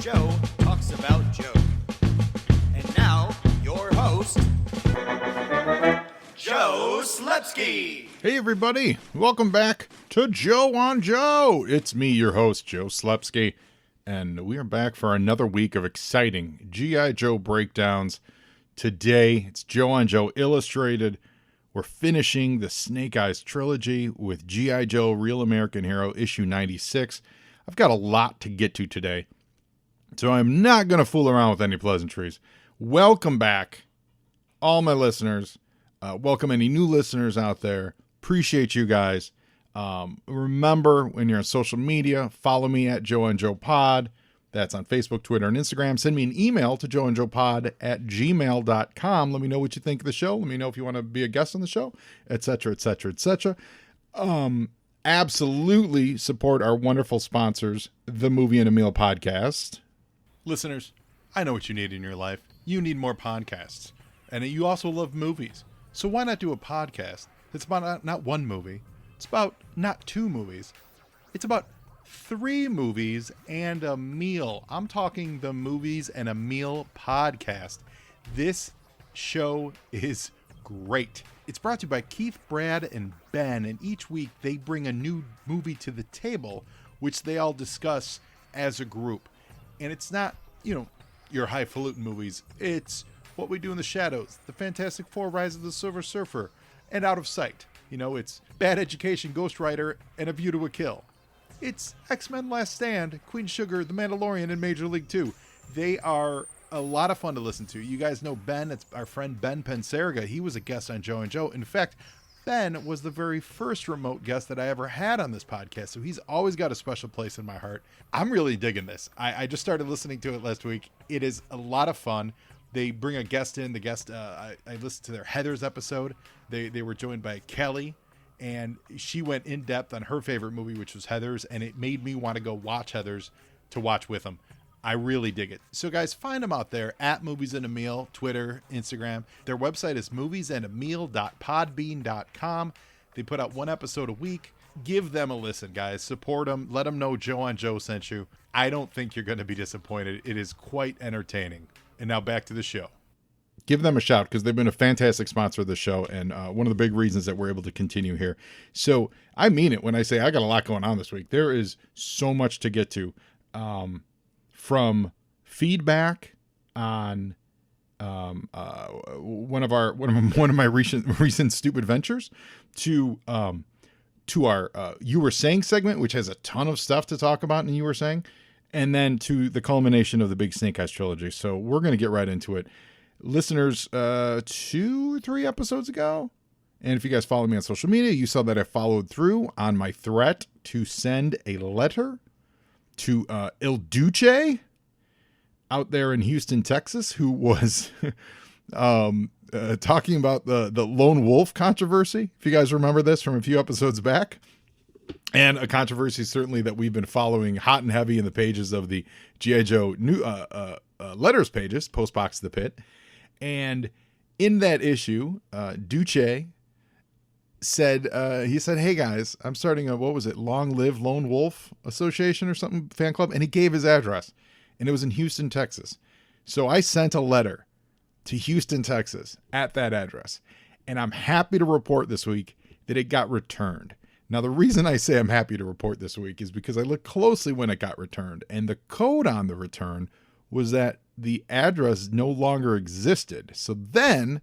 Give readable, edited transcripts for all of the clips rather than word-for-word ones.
Joe talks about Joe. And now, your host, Joe Slepsky. Hey everybody, welcome back to Joe on Joe. It's me, your host, Joe Slepsky, and we are back for another week of exciting G.I. Joe breakdowns. Today, it's Joe on Joe Illustrated. We're finishing the Snake Eyes Trilogy with G.I. Joe Real American Hero issue 96. I've got a lot to get to today, so I'm not going to fool around with any pleasantries. Welcome back, all my listeners. Welcome any new listeners out there. Appreciate you guys. Remember, when you're on social media, follow me at Joe and Joe Pod. That's on Facebook, Twitter, and Instagram. Send me an email to joeandjoepod@gmail.com. Let me know what you think of the show. Let me know if you want to be a guest on the show, etc., etc., etc. Absolutely support our wonderful sponsors, the Movie and a Meal podcast. Listeners, I know what you need in your life. You need more podcasts. And you also love movies. So why not do a podcast that's about not one movie. It's about not two movies. It's about 3 movies and a meal. I'm talking the Movies and a Meal podcast. This show is great. It's brought to you by Keith, Brad, and Ben, and each week they bring a new movie to the table, which they all discuss as a group. And it's not, your highfalutin movies. It's What We Do in the Shadows, The Fantastic Four, Rise of the Silver Surfer, and Out of Sight. It's Bad Education, Ghost Rider, and A View to a Kill. It's X-Men Last Stand, Queen Sugar, The Mandalorian, and Major League 2. They are a lot of fun to listen to. You guys know Ben. It's our friend Ben Pensarga. He was a guest on Joe and Joe. In fact, Ben was the very first remote guest that I ever had on this podcast, so he's always got a special place in my heart. I'm really digging this. I just started listening to it last week. It is a lot of fun. They bring a guest in. The guest, I listened to their Heathers episode. They were joined by Kelly, and she went in depth on her favorite movie, which was Heathers, and it made me want to go watch Heathers to watch with them. I really dig it. So guys, find them out there at Movies and a Meal, Twitter, Instagram. Their website is moviesandameal.podbean.com. They put out 1 episode a week. Give them a listen, guys. Support them. Let them know Joe on Joe sent you. I don't think you're going to be disappointed. It is quite entertaining. And now back to the show. Give them a shout because they've been a fantastic sponsor of the show and one of the big reasons that we're able to continue here. So I mean it when I say I got a lot going on this week. There is so much to get to, from feedback on one of my recent stupid ventures to our You Were Saying segment, which has a ton of stuff to talk about in You Were Saying, and then to the culmination of the big Snake Eyes trilogy. So we're going to get right into it. Listeners, 2-3 episodes ago, and if you guys follow me on social media, you saw that I followed through on my threat to send a letter to Il Duce out there in Houston, Texas, who was talking about the lone wolf controversy, if you guys remember this from a few episodes back. And a controversy certainly that we've been following hot and heavy in the pages of the G.I. Joe new letters pages, Postbox the Pit. And in that issue, Duce said, hey guys, I'm starting a, Long Live Lone Wolf Association or something, fan club. And he gave his address, and it was in Houston, Texas. So I sent a letter to Houston, Texas at that address. And I'm happy to report this week that it got returned. Now, the reason I say I'm happy to report this week is because I looked closely when it got returned, and the code on the return was that the address no longer existed. So then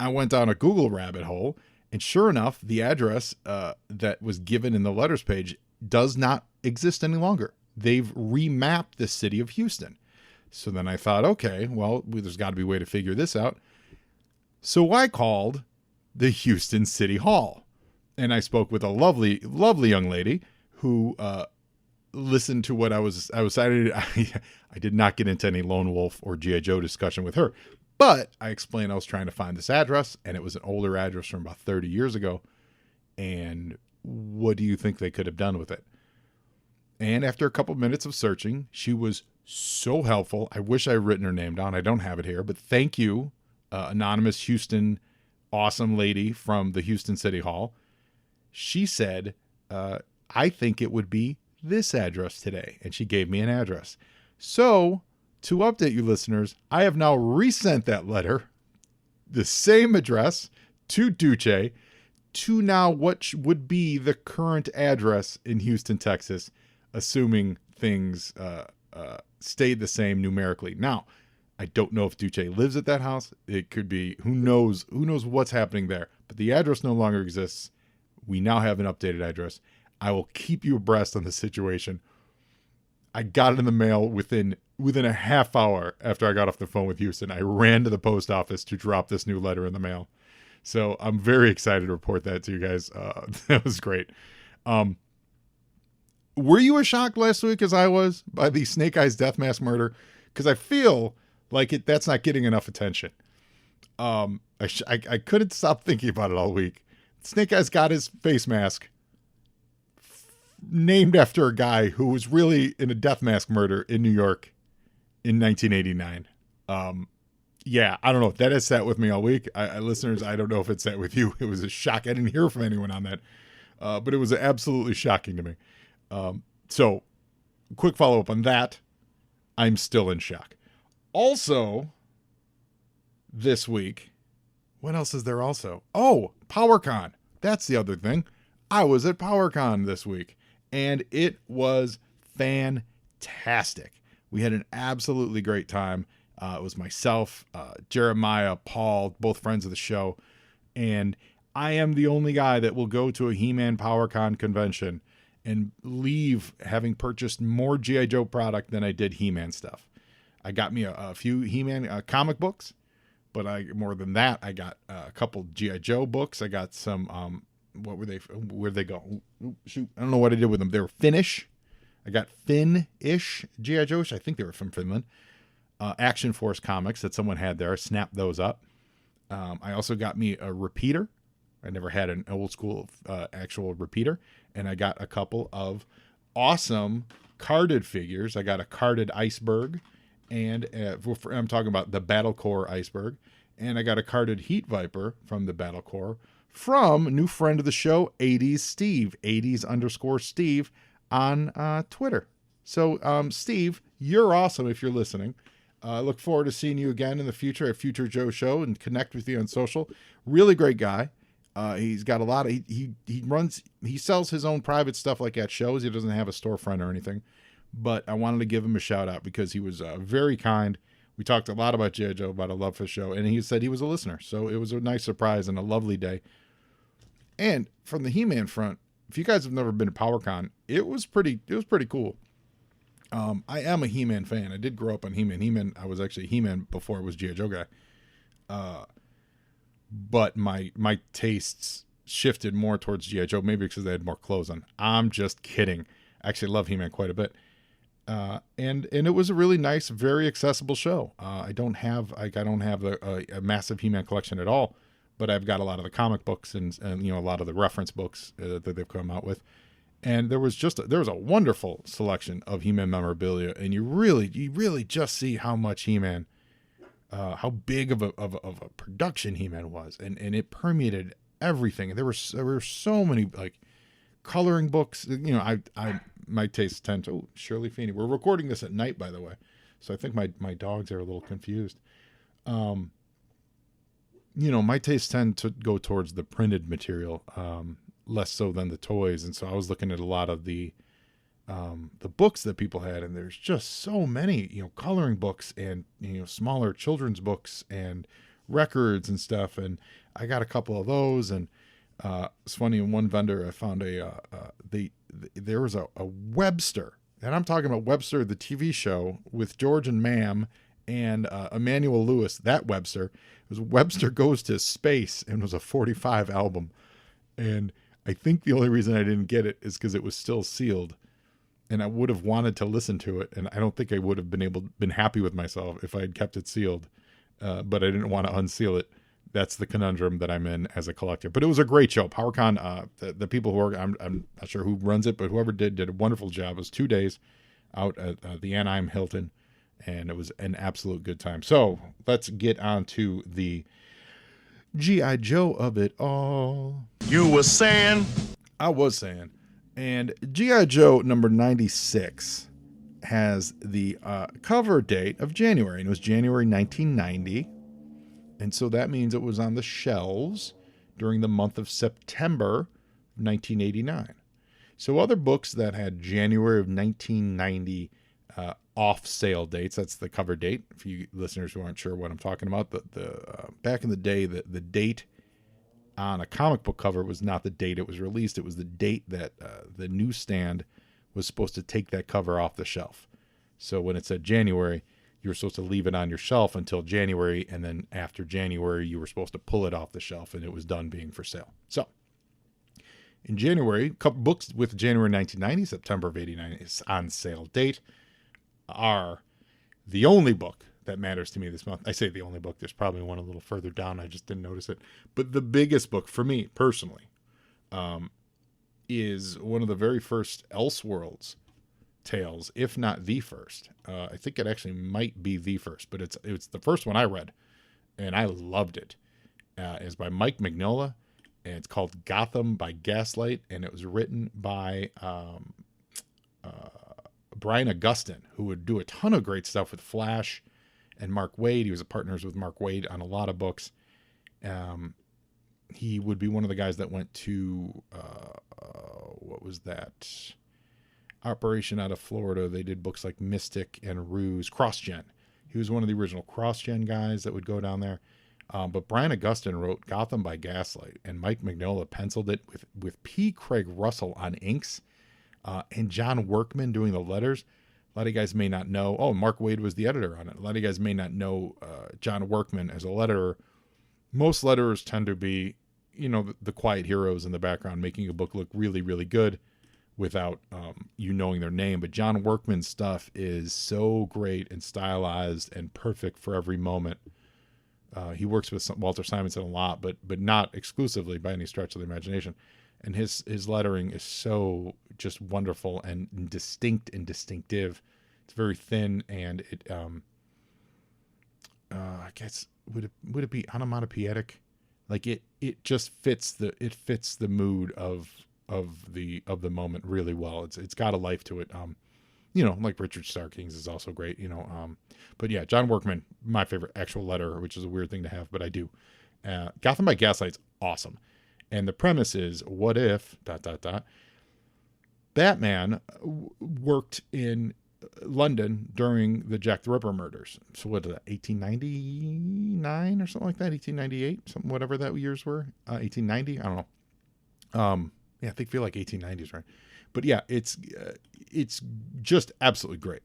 I went down a Google rabbit hole, and sure enough, the address that was given in the letters page does not exist any longer. They've remapped the city of Houston. So then I thought, okay, well, there's got to be a way to figure this out. So I called the Houston City Hall. And I spoke with a lovely, lovely young lady who listened to what I did not get into any Lone Wolf or G.I. Joe discussion with her. But I explained I was trying to find this address, and it was an older address from about 30 years ago. And what do you think they could have done with it? And after a couple minutes of searching, she was so helpful. I wish I had written her name down. I don't have it here. But thank you, anonymous Houston awesome lady from the Houston City Hall. She said, I think it would be this address today. And she gave me an address. So, to update you listeners, I have now resent that letter, the same address, to Duce, to now what would be the current address in Houston, Texas, assuming things stayed the same numerically. Now, I don't know if Duce lives at that house. It could be, who knows what's happening there. But the address no longer exists. We now have an updated address. I will keep you abreast on the situation. I got it in the mail within a half hour after I got off the phone with Houston. I ran to the post office to drop this new letter in the mail. So I'm very excited to report that to you guys. That was great. Were you as shocked last week as I was by the Snake Eyes death mask murder? Because I feel like that's not getting enough attention. I couldn't stop thinking about it all week. Snake Eyes got his face mask named after a guy who was really in a death mask murder in New York in 1989. Yeah, I don't know. That has sat with me all week. Listeners, I don't know if it sat with you. It was a shock. I didn't hear from anyone on that. But it was absolutely shocking to me. So, quick follow-up on that. I'm still in shock. Also, this week, what else is there also? Oh, PowerCon. That's the other thing. I was at PowerCon this week, and it was fantastic. We had an absolutely great time. It was myself, Jeremiah, Paul, both friends of the show, and I am the only guy that will go to a He-Man PowerCon convention and leave having purchased more G.I. Joe product than I did He-Man stuff. I got me a few He-Man comic books, but more than that, I got a couple G.I. Joe books. I got some, what were they? Where'd they go? Shoot, I don't know what I did with them. They were Finnish. I got Finn-ish G.I. Joe. I think they were from Finland. Action Force comics that someone had there. I snapped those up. I also got me a repeater. I never had an old school actual repeater. And I got a couple of awesome carded figures. I got a carded Iceberg. And I'm talking about the Battle Core Iceberg. And I got a carded Heat Viper from the Battle Core from a new friend of the show, 80s Steve. 80s_Steve on Twitter. So, Steve, you're awesome if you're listening. I look forward to seeing you again in the future at Future Joe Show and connect with you on social. Really great guy. He's got a lot of, he sells his own private stuff like at shows. He doesn't have a storefront or anything, but I wanted to give him a shout out because he was very kind. We talked a lot about G.I. Joe, about a love for the show, and he said he was a listener. So it was a nice surprise and a lovely day. And from the He-Man front, if you guys have never been to PowerCon, it was pretty cool. I am a He-Man fan. I did grow up on He-Man. I was actually a He-Man before I was G.I. Joe guy. But my tastes shifted more towards G.I. Joe, maybe because they had more clothes on. I'm just kidding. I actually love He-Man quite a bit. And it was a really nice, very accessible show. I don't have a massive He-Man collection at all, but I've got a lot of the comic books and a lot of the reference books that they've come out with. And there was a wonderful selection of He-Man memorabilia, and you really just see how much He-Man, how big of a production He-Man was, and it permeated everything. There were so many like coloring books. My tastes tend to Shirley Feeney. We're recording this at night, by the way, so I think my dogs are a little confused. My tastes tend to go towards the printed material. Less so than the toys, and so I was looking at a lot of the books that people had, and there's just so many coloring books and smaller children's books and records and stuff, and I got a couple of those. And it's funny, in one vendor I found there was a Webster, and I'm talking about Webster the TV show with George and Ma'am and Emmanuel Lewis. That Webster, it was Webster Goes to Space, and was a 45 album. And I think the only reason I didn't get it is because it was still sealed, and I would have wanted to listen to it, and I don't think I would have been happy with myself if I had kept it sealed, but I didn't want to unseal it. That's the conundrum that I'm in as a collector. But it was a great show. PowerCon, the people who work, I'm not sure who runs it, but whoever did a wonderful job. It was 2 days out at the Anaheim Hilton, and it was an absolute good time. So let's get on to the G.I. Joe of it all. You were saying? I was saying. And G.I. Joe number 96 has the cover date of January, and it was January 1990. And so that means it was on the shelves during the month of September 1989. So other books that had January of 1990 off sale dates, that's the cover date. For you listeners who aren't sure what I'm talking about, the back in the day, the date on a comic book cover was not the date it was released. It was the date that the newsstand was supposed to take that cover off the shelf. So when it said January, you were supposed to leave it on your shelf until January, and then after January, you were supposed to pull it off the shelf, and it was done being for sale. So in January, a couple books with January 1990, September of 89 is on sale date, are the only book that matters to me this month. I say the only book. There's probably one a little further down. I just didn't notice it. But the biggest book for me personally is one of the very first Elseworlds tales, if not the first. I think it actually might be the first, but it's the first one I read, and I loved it. It's by Mike Mignola, and it's called Gotham by Gaslight, and it was written by Brian Augustyn, who would do a ton of great stuff with Flash and Mark Waid. He was partners with Mark Waid on a lot of books. He would be one of the guys that went to what was that operation out of Florida? They did books like Mystic and Ruse, CrossGen. He was one of the original CrossGen guys that would go down there. But Brian Augustyn wrote Gotham by Gaslight, and Mike Mignola penciled it with P. Craig Russell on inks, and John Workman doing the letters. A lot of you guys may not know. Oh, Mark Waid was the editor on it. A lot of you guys may not know John Workman as a letterer. Most letterers tend to be, the quiet heroes in the background, making a book look really, really good without you knowing their name. But John Workman's stuff is so great and stylized and perfect for every moment. He works with Walter Simonson a lot, but not exclusively by any stretch of the imagination. And his lettering is so just wonderful and distinct and distinctive. It's very thin, and it I guess would it be onomatopoetic? Like it just fits the mood of the moment really well. It's got a life to it. Like Richard Starkings is also great, but yeah, John Workman, my favorite actual letterer, which is a weird thing to have, but I do. Gotham by Gaslight's awesome. And the premise is, what if ... Batman worked in London during the Jack the Ripper murders. So what is that, 1899 or something like that? 1898, something, whatever that years were. 1890, I don't know. Yeah, I feel like 1890 is right. But yeah, it's just absolutely great.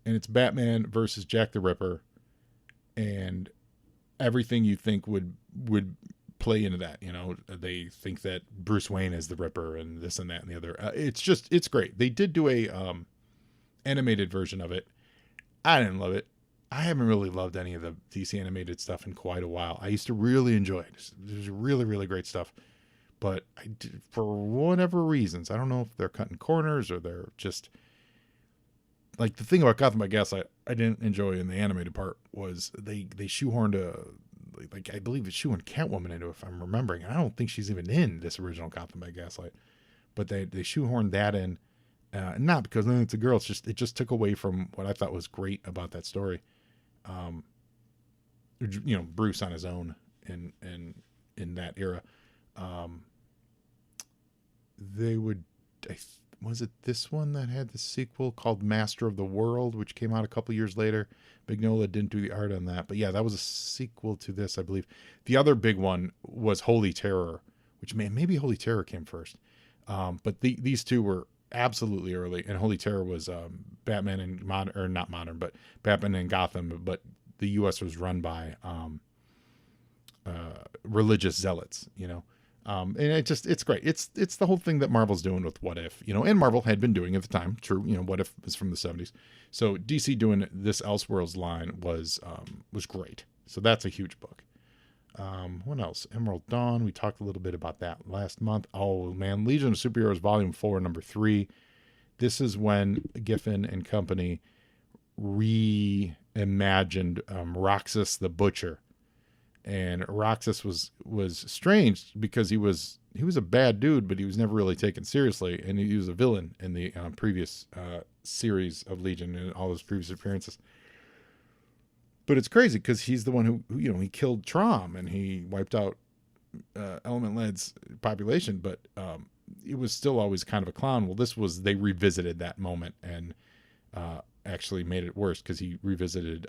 And it's Batman versus Jack the Ripper, and everything you think would play into that. They think that Bruce Wayne is the Ripper and this and that and the other. It's great. They did do a animated version of it. I didn't love it. I haven't really loved any of the DC animated stuff in quite a while. I used to really enjoy it. There's really, really great stuff. But for whatever reasons, I don't know if they're cutting corners or they're just... Like, the thing about Gotham by Gaslight I didn't enjoy in the animated part was they shoehorned I believe it shoehorned Catwoman into it, if I'm remembering. I don't think she's even in this original Gotham by Gaslight. But they shoehorned that in. Not because it's a girl. It just took away from what I thought was great about that story. Bruce on his own in that era. Was it this one that had the sequel called Master of the World, which came out a couple years later? Mignola didn't do the art on that, but yeah, that was a sequel to this, I believe. The other big one was Holy Terror, which maybe Holy Terror came first. But these two were absolutely early, and Holy Terror was Batman and Batman and Gotham, but the U.S. was run by religious zealots, and it's great. It's the whole thing that Marvel's doing with What If, and Marvel had been doing at the time. True, What If was from the 70s. So DC doing this Elseworlds line was great. So that's a huge book. What else? Emerald Dawn. We talked a little bit about that last month. Oh man, Legion of Superheroes Volume 4, number 3. This is when Giffen and company reimagined Roxas the Butcher. And Roxas was strange because he was he was a bad dude, but he was never really taken seriously, and he was a villain in the previous series of Legion and all his previous appearances. But it's crazy because he's the one who he killed Trom and he wiped out Element Led's population, but it was still always kind of a clown. Well, they revisited that moment and actually made it worse because he revisited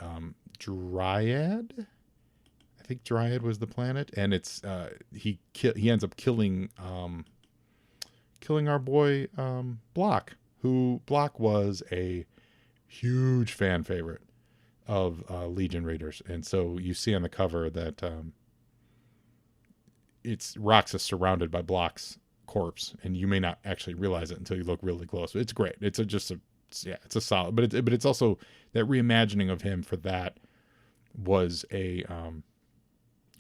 Dryad. I think Dryad was the planet, and it's he ends up killing our boy Block, who Block was a huge fan favorite of Legion Raiders. And so you see on the cover that it's Roxas surrounded by Block's corpse, and you may not actually realize it until you look really close. It's great. It's a solid, but it's also that reimagining of him for that was a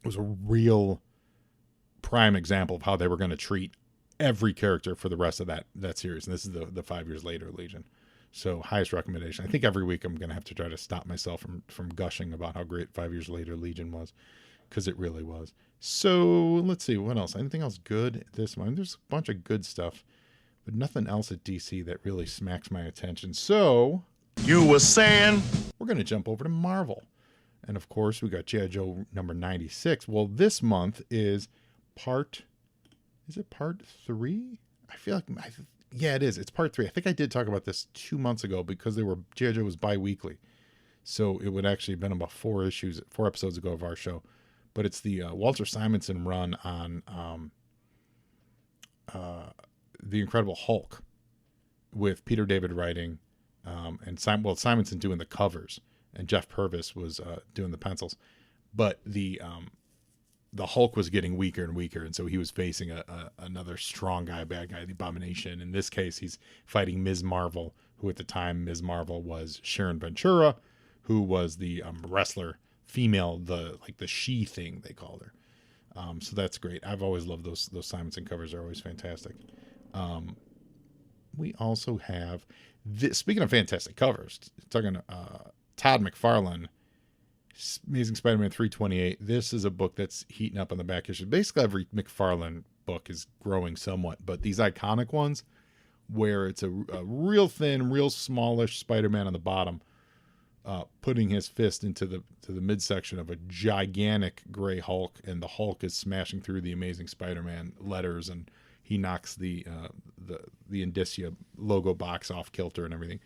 real prime example of how they were going to treat every character for the rest of that series. And this is the 5 years later Legion. So highest recommendation. I think every week I'm going to have to try to stop myself from gushing about how great 5 years later Legion was, because it really was. So let's see, what else? Anything else good this month? There's a bunch of good stuff, but nothing else at DC that really smacks my attention. So You were saying? we're going to jump over to Marvel. And of course, we got G.I. Joe number 96. Well, this month is part 3? I feel like, yeah, it is. It's part 3. I think I did talk about this 2 months ago because G.I. Joe was bi-weekly. So it would actually have been about 4 episodes ago of our show. But it's the Walter Simonson run on The Incredible Hulk with Peter David writing and Simonson doing the covers, and Jeff Purvis was doing the pencils. But the Hulk was getting weaker and weaker, and so he was facing another strong guy, bad guy, the Abomination. In this case, he's fighting Ms. Marvel, who at the time Ms. Marvel was Sharon Ventura, who was the wrestler female, the she thing they called her. So that's great. I've always loved those Simonson covers. They're always fantastic. We also have speaking of fantastic covers, talking Todd McFarlane, Amazing Spider-Man 328. This is a book that's heating up on the back issue. Basically, every McFarlane book is growing somewhat, but these iconic ones, where it's a real thin, real smallish Spider-Man on the bottom, putting his fist into the midsection of a gigantic gray Hulk, and the Hulk is smashing through the Amazing Spider-Man letters, and he knocks the Indicia logo box off kilter and everything.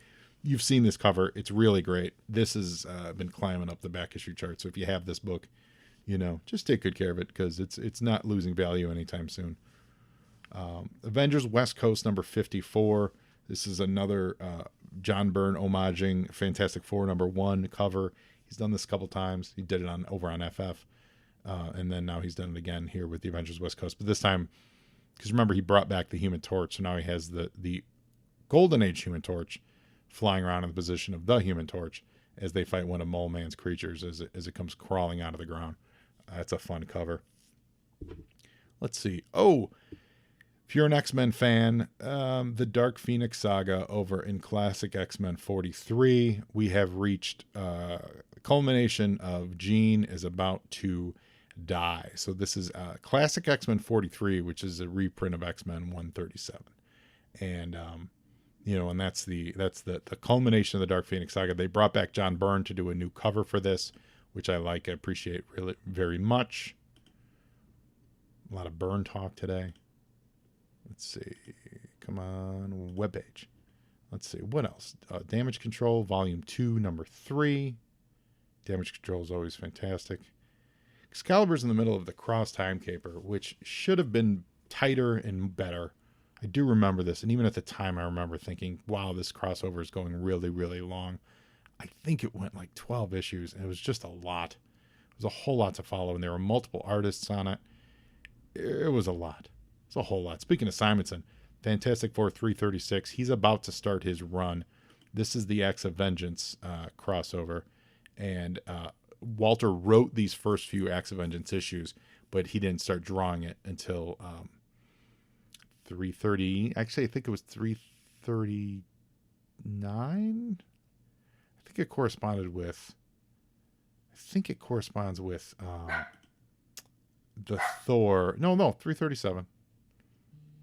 You've seen this cover. It's really great. This has been climbing up the back issue chart. So if you have this book, just take good care of it, because it's not losing value anytime soon. Avengers West Coast number 54. This is another John Byrne homaging Fantastic Four number 1 cover. He's done this a couple times. He did it over on FF. And then now he's done it again here with the Avengers West Coast. But this time, because remember, he brought back the Human Torch. So now he has the Golden Age Human Torch flying around in the position of the Human Torch as they fight one of Mole Man's creatures as it comes crawling out of the ground. That's a fun cover. Let's see. Oh, if you're an X-Men fan, the Dark Phoenix Saga over in Classic X-Men 43, we have reached the culmination of Jean is about to die. So this is Classic X-Men 43, which is a reprint of X-Men 137. And and that's the culmination of the Dark Phoenix Saga. They brought back John Byrne to do a new cover for this, which I like. I appreciate really very much. A lot of Byrne talk today. Let's see. Come on, webpage. Let's see. What else? Damage Control, Volume 2, Number 3. Damage Control is always fantastic. Excalibur's in the middle of the Cross Time Caper, which should have been tighter and better. I do remember this, and even at the time I remember thinking, wow, this crossover is going really, really long. I think it went like 12 issues, and it was just a lot. It was a whole lot to follow, and there were multiple artists on it. It was a lot. It's a whole lot. Speaking of Simonson, Fantastic Four 336, he's about to start his run. This is the Acts of Vengeance crossover, and Walter wrote these first few Acts of Vengeance issues, but he didn't start drawing it until 330. Actually, I think it was 339. I think it corresponds with the Thor. No, 337.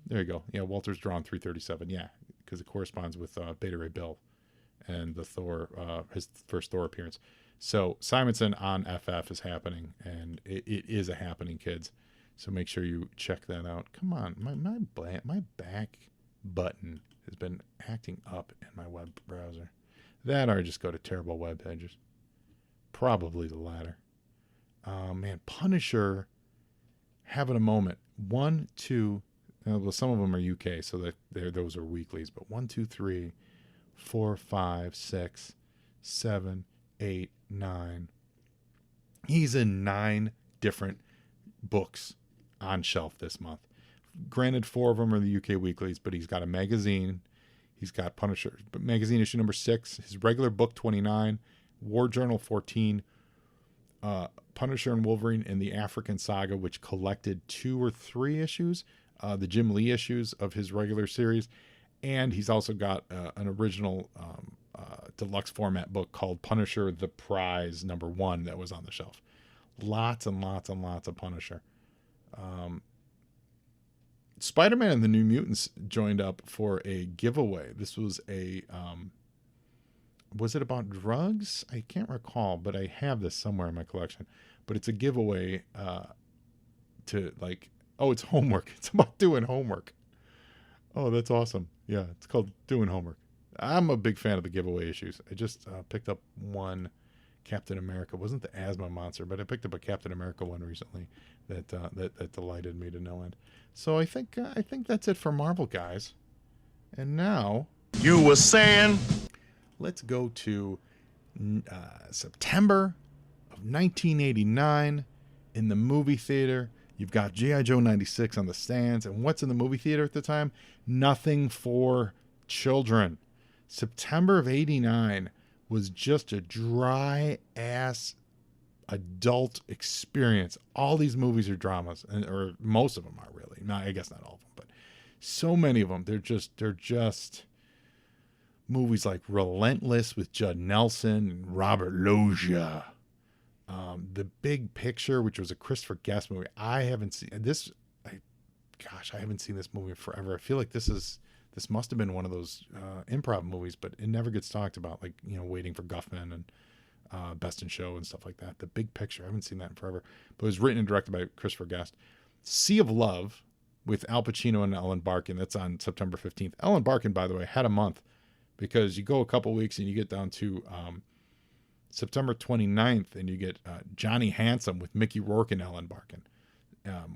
There you go. Yeah, Walter's drawn 337. Yeah, because it corresponds with Beta Ray Bill and the Thor, his first Thor appearance. So Simonson on FF is happening, and it is a happening, kids. So make sure you check that out. Come on, my back button has been acting up in my web browser. That or I just go to terrible web pages. Probably the latter. Man, Punisher having a moment. 1, 2. Well, some of them are UK, so that those are weeklies. But 1, 2, 3, 4, 5, 6, 7, 8, 9. He's in 9 different books on shelf this month. Granted, 4 of them are the UK weeklies, but he's got a magazine. He's got Punisher magazine issue number 6, his regular book 29, War Journal 14, Punisher and Wolverine and the African Saga, which collected 2 or 3 issues, the Jim Lee issues of his regular series, and he's also got an original deluxe format book called Punisher the Prize number 1 that was on the shelf. Lots and lots and lots of Punisher. Spider-Man and the New Mutants joined up for a giveaway. This was was it about drugs? I can't recall, but I have this somewhere in my collection. But it's a giveaway it's homework. It's about doing homework. Oh, that's awesome. Yeah, it's called Doing Homework. I'm a big fan of the giveaway issues. I just picked up one Captain America. It wasn't the Asthma Monster, but I picked up a Captain America one recently that delighted me to no end. So I think that's it for Marvel, guys. And now You were saying? let's go to September of 1989 in the movie theater. You've got G.I. Joe 96 on the stands. And what's in the movie theater at the time? Nothing for Children. September of 89 was just a dry-ass adult experience. All these movies are dramas, or most of them are really. I guess not all of them, but so many of them. They're just movies like Relentless with Judd Nelson and Robert Loggia. The Big Picture, which was a Christopher Guest movie. I haven't seen this. I haven't seen this movie in forever. I feel like this must have been one of those improv movies, but it never gets talked about. Like, Waiting for Guffman and Best in Show and stuff like that. The Big Picture. I haven't seen that in forever, but it was written and directed by Christopher Guest. Sea of Love with Al Pacino and Ellen Barkin. That's on September 15th. Ellen Barkin, by the way, had a month, because you go a couple weeks and you get down to September 29th, and you get Johnny Handsome with Mickey Rourke and Ellen Barkin,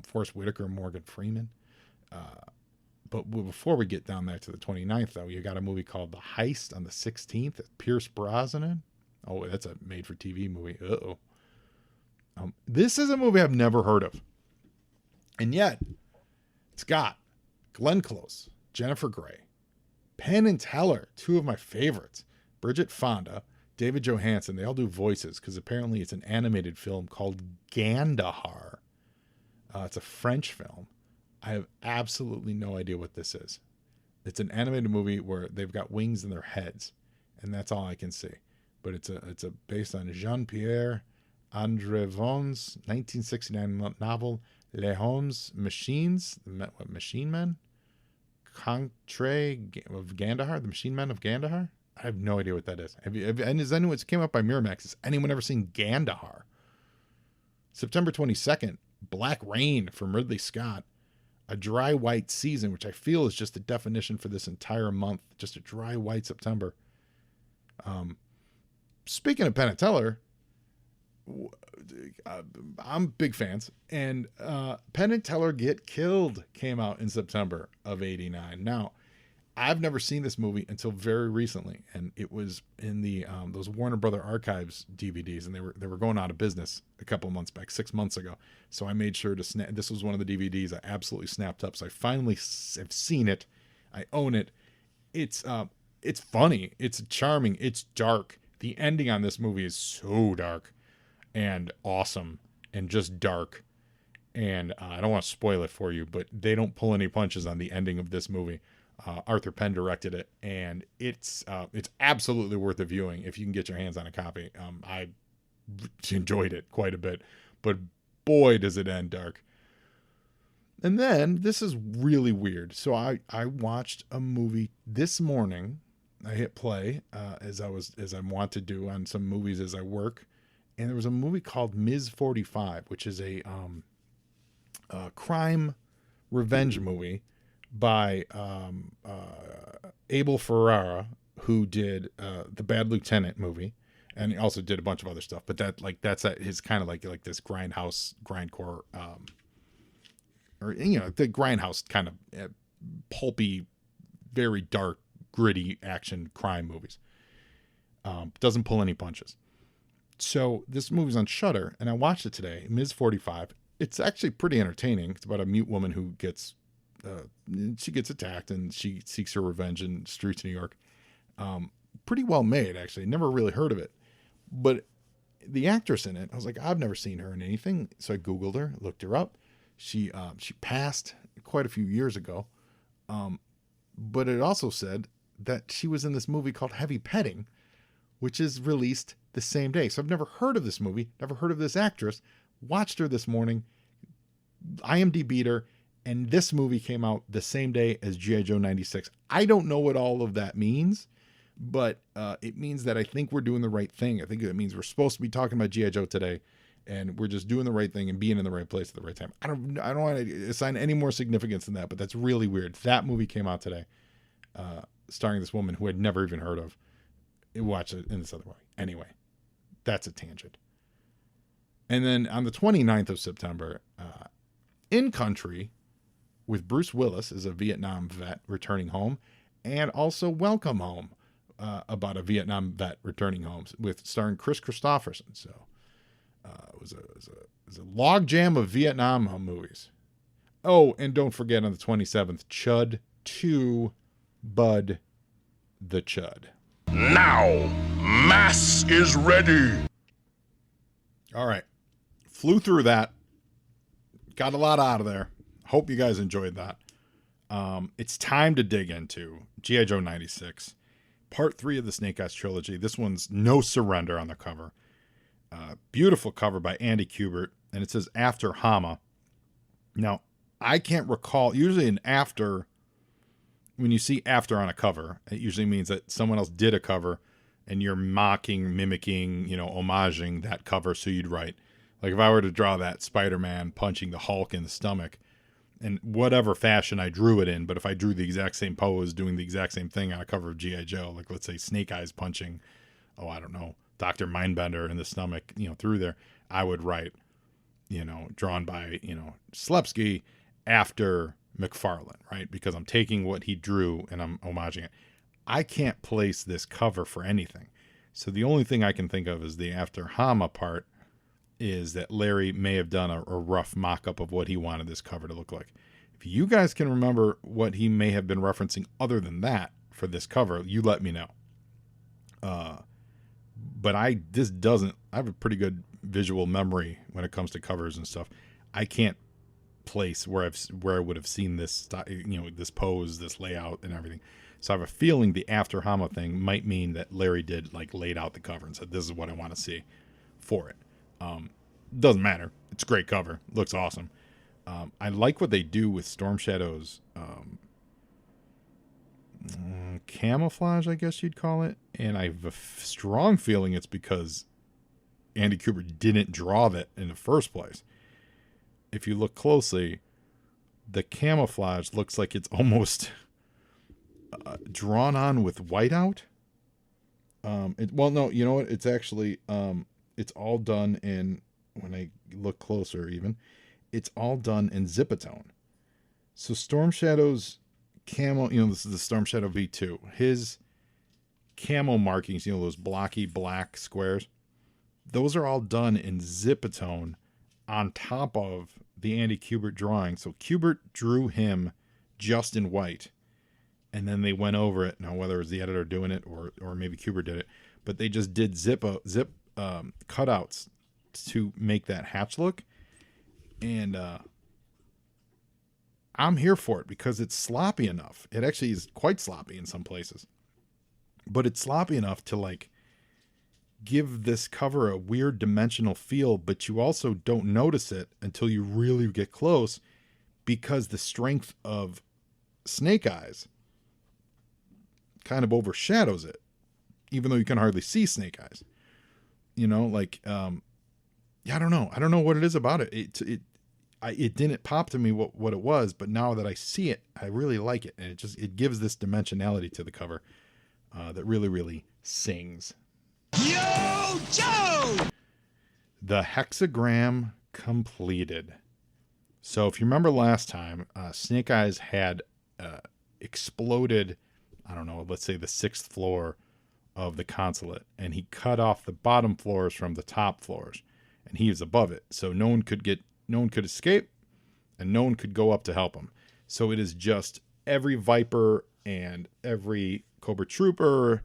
Forrest Whitaker and Morgan Freeman. But before we get down there to the 29th, though, you got a movie called The Heist on the 16th. Pierce Brosnan. Oh, that's a made-for-TV movie. Uh-oh. This is a movie I've never heard of. And yet, it's got Glenn Close, Jennifer Grey, Penn and Teller, 2 of my favorites, Bridget Fonda, David Johansen. They all do voices because apparently it's an animated film called Gandahar. It's a French film. I have absolutely no idea what this is. It's an animated movie where they've got wings in their heads, and that's all I can see. But it's based on Jean-Pierre Andrevon's 1969 novel Les Hommes Machines, Machine Men? Contre of Gandahar, the Machine Men of Gandahar? I have no idea what that is. And is anyone, it came up by Miramax, has anyone ever seen Gandahar? September 22nd, Black Rain from Ridley Scott. A dry white season, which I feel is just the definition for this entire month. Just a dry white September. Speaking of Penn and Teller, I'm big fans. And Penn and Teller Get Killed came out in September of 89. Now, I've never seen this movie until very recently, and it was in the those Warner Brother Archives DVDs, and they were going out of business a couple of months back, 6 months ago. So I made sure to snap. This was one of the DVDs I absolutely snapped up. So I finally have seen it. I own it. It's funny. It's charming. It's dark. The ending on this movie is so dark and awesome and just dark. And I don't want to spoil it for you, but they don't pull any punches on the ending of this movie. Arthur Penn directed it, and it's absolutely worth a viewing if you can get your hands on a copy. I enjoyed it quite a bit, but boy, does it end dark. And then this is really weird. So I watched a movie this morning. I hit play as I want to do on some movies as I work, and there was a movie called Ms. 45, which is a crime revenge movie by Abel Ferrara, who did the Bad Lieutenant movie, and he also did a bunch of other stuff. But that's his kind of like this grindcore, or the grindhouse kind of pulpy, very dark, gritty action crime movies. Doesn't pull any punches. So this movie's on Shudder, and I watched it today. Ms. 45. It's actually pretty entertaining. It's about a mute woman who gets attacked, and she seeks her revenge in the streets of New York. Pretty well made, actually. Never really heard of it, but the actress in it, I was like, I've never seen her in anything. So I Googled her, looked her up. She passed quite a few years ago, but it also said that she was in this movie called Heavy Petting, which is released the same day. So I've never heard of this movie, never heard of this actress. Watched her this morning, IMDb'd her, and this movie came out the same day as G.I. Joe 96. I don't know what all of that means, but it means that I think we're doing the right thing. I think it means we're supposed to be talking about G.I. Joe today, and we're just doing the right thing and being in the right place at the right time. I don't want to assign any more significance than that, but that's really weird. That movie came out today, starring this woman who I'd never even heard of. Watch it in this other movie. Anyway, that's a tangent. And then on the 29th of September, In Country with Bruce Willis as a Vietnam vet returning home, and also Welcome Home, about a Vietnam vet returning home, with starring Chris Christopherson. So it was a log jam of Vietnam movies. Oh, and don't forget on the 27th, Chud 2, Bud the Chud. Now, mass is ready. All right. Flew through that. Got a lot out of there. Hope you guys enjoyed that. It's time to dig into G.I. Joe 96, part 3 of the Snake Eyes Trilogy. This one's No Surrender on the cover. Beautiful cover by Andy Kubert, and it says After Hama. Now, I can't recall, usually an after, when you see after on a cover, it usually means that someone else did a cover and you're mocking, mimicking, homaging that cover, so you'd write. Like if I were to draw that Spider-Man punching the Hulk in the stomach, in whatever fashion I drew it in, but if I drew the exact same pose, doing the exact same thing on a cover of G.I. Joe, like let's say Snake Eyes punching, I don't know, Dr. Mindbender in the stomach, through there, I would write, drawn by, Slepsky after Mcfarlane, right? Because I'm taking what he drew and I'm homaging it. I can't place this cover for anything. So the only thing I can think of is the After Hama part is that Larry may have done a rough mock-up of what he wanted this cover to look like. If you guys can remember what he may have been referencing other than that for this cover, you let me know. But I have a pretty good visual memory when it comes to covers and stuff. I can't place where I would have seen this, this pose, this layout and everything. So I have a feeling the After Hama thing might mean that Larry did laid out the cover and said, this is what I want to see for it. Doesn't matter. It's a great cover. Looks awesome. I like what they do with Storm Shadow's camouflage, I guess you'd call it. And I have a strong feeling it's because Andy Kubert didn't draw that in the first place. If you look closely, the camouflage looks like it's almost drawn on with whiteout. No, you know what? It's actually, it's all done in, when I look closer even, it's all done in Zipatone. So Storm Shadow's camo, this is the Storm Shadow V2. His camo markings, those blocky black squares, those are all done in Zipatone on top of the Andy Kubert drawing. So Kubert drew him just in white, and then they went over it. Now, whether it was the editor doing it or maybe Kubert did it, but they just did zip cutouts to make that hatch look. And I'm here for it because it's sloppy enough. It actually is quite sloppy in some places, but it's sloppy enough to give this cover a weird dimensional feel, but you also don't notice it until you really get close because the strength of Snake Eyes kind of overshadows it, even though you can hardly see Snake Eyes. You know, like, I don't know. I don't know what it is about it. It didn't pop to me what it was, but now that I see it, I really like it. And it gives this dimensionality to the cover that really, really sings. Yo, Joe! The hexagram completed. So if you remember last time, Snake Eyes had exploded, I don't know, let's say the 6th floor of the consulate, and he cut off the bottom floors from the top floors, and he was above it. So no one could escape, and no one could go up to help him. So it is just every Viper and every Cobra Trooper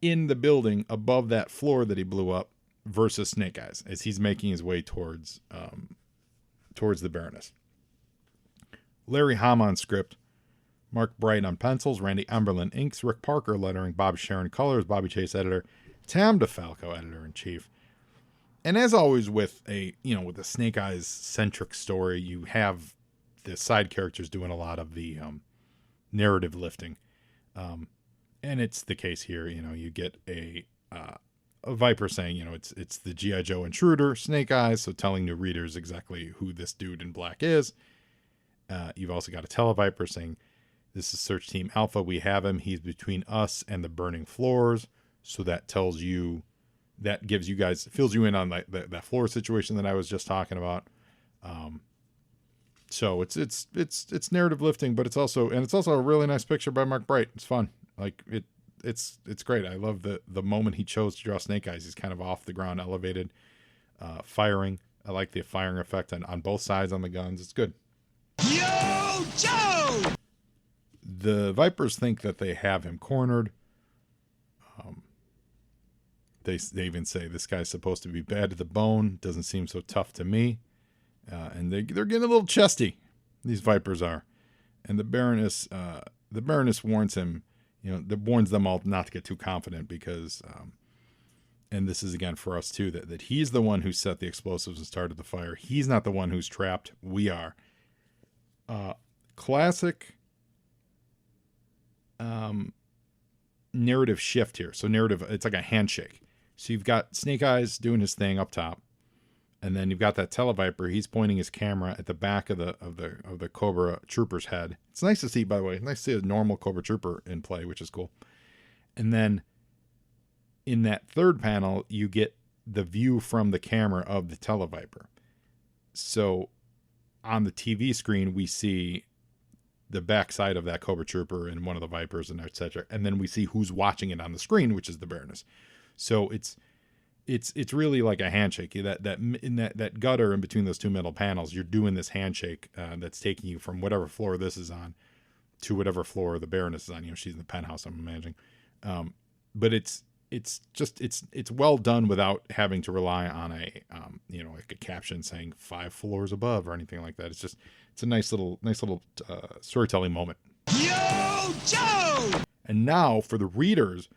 in the building above that floor that he blew up versus Snake Eyes as he's making his way towards the Baroness. Larry Hama on script, Mark Bright on pencils, Randy Emberlin inks, Rick Parker lettering, Bob Sharon colors, Bobby Chase editor, Tam DeFalco editor-in-chief. And as always with a Snake Eyes centric story, you have the side characters doing a lot of the narrative lifting. And it's the case here. You get a Viper saying, it's the G.I. Joe intruder, Snake Eyes, so telling new readers exactly who this dude in black is. You've also got a Televiper saying, this is Search Team Alpha, we have him, he's between us and the burning floors. So that tells you, that gives you guys, fills you in on that floor situation that I was just talking about. So it's narrative lifting, but it's also a really nice picture by Mark Bright. It's fun. Like it's great. I love the moment he chose to draw Snake Eyes. He's kind of off the ground, elevated, firing. I like the firing effect on both sides on the guns. It's good. Yo, Joe! The Vipers think that they have him cornered. They even say this guy's supposed to be bad to the bone. Doesn't seem so tough to me. And they're getting a little chesty. These Vipers are. And the Baroness warns him, warns them all not to get too confident because, and this is again for us too, that he's the one who set the explosives and started the fire. He's not the one who's trapped. We are. Classic narrative shift here. So it's like a handshake. So you've got Snake Eyes doing his thing up top, and then you've got that Televiper. He's pointing his camera at the back of the Cobra Trooper's head. It's nice to see, by the way. Nice to see a normal Cobra Trooper in play, which is cool. And then in that third panel, you get the view from the camera of the Televiper. So on the TV screen, we see the backside of that Cobra Trooper and one of the Vipers and etc. And then we see who's watching it on the screen, which is the Baroness. So it's really like a handshake. That in that gutter in between those two middle panels, you're doing this handshake that's taking you from whatever floor this is on to whatever floor the Baroness is on. She's in the penthouse, I'm imagining. But it's well done without having to rely on like a caption saying 5 floors above or anything like that. It's a nice little storytelling moment. Yo, Joe! And now for the readers,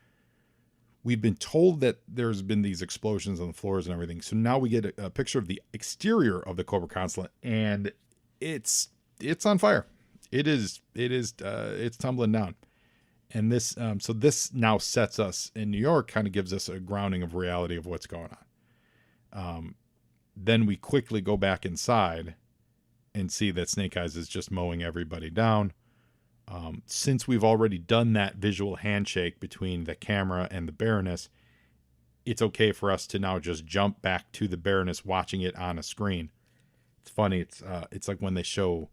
we've been told that there's been these explosions on the floors and everything. So now we get a picture of the exterior of the Cobra Consulate, and it's on fire. It's tumbling down. And this now sets us in New York, kind of gives us a grounding of reality of what's going on. Then we quickly go back inside and see that Snake Eyes is just mowing everybody down. Since we've already done that visual handshake between the camera and the Baroness, it's okay for us to now just jump back to the Baroness watching it on a screen. It's funny. It's like when they show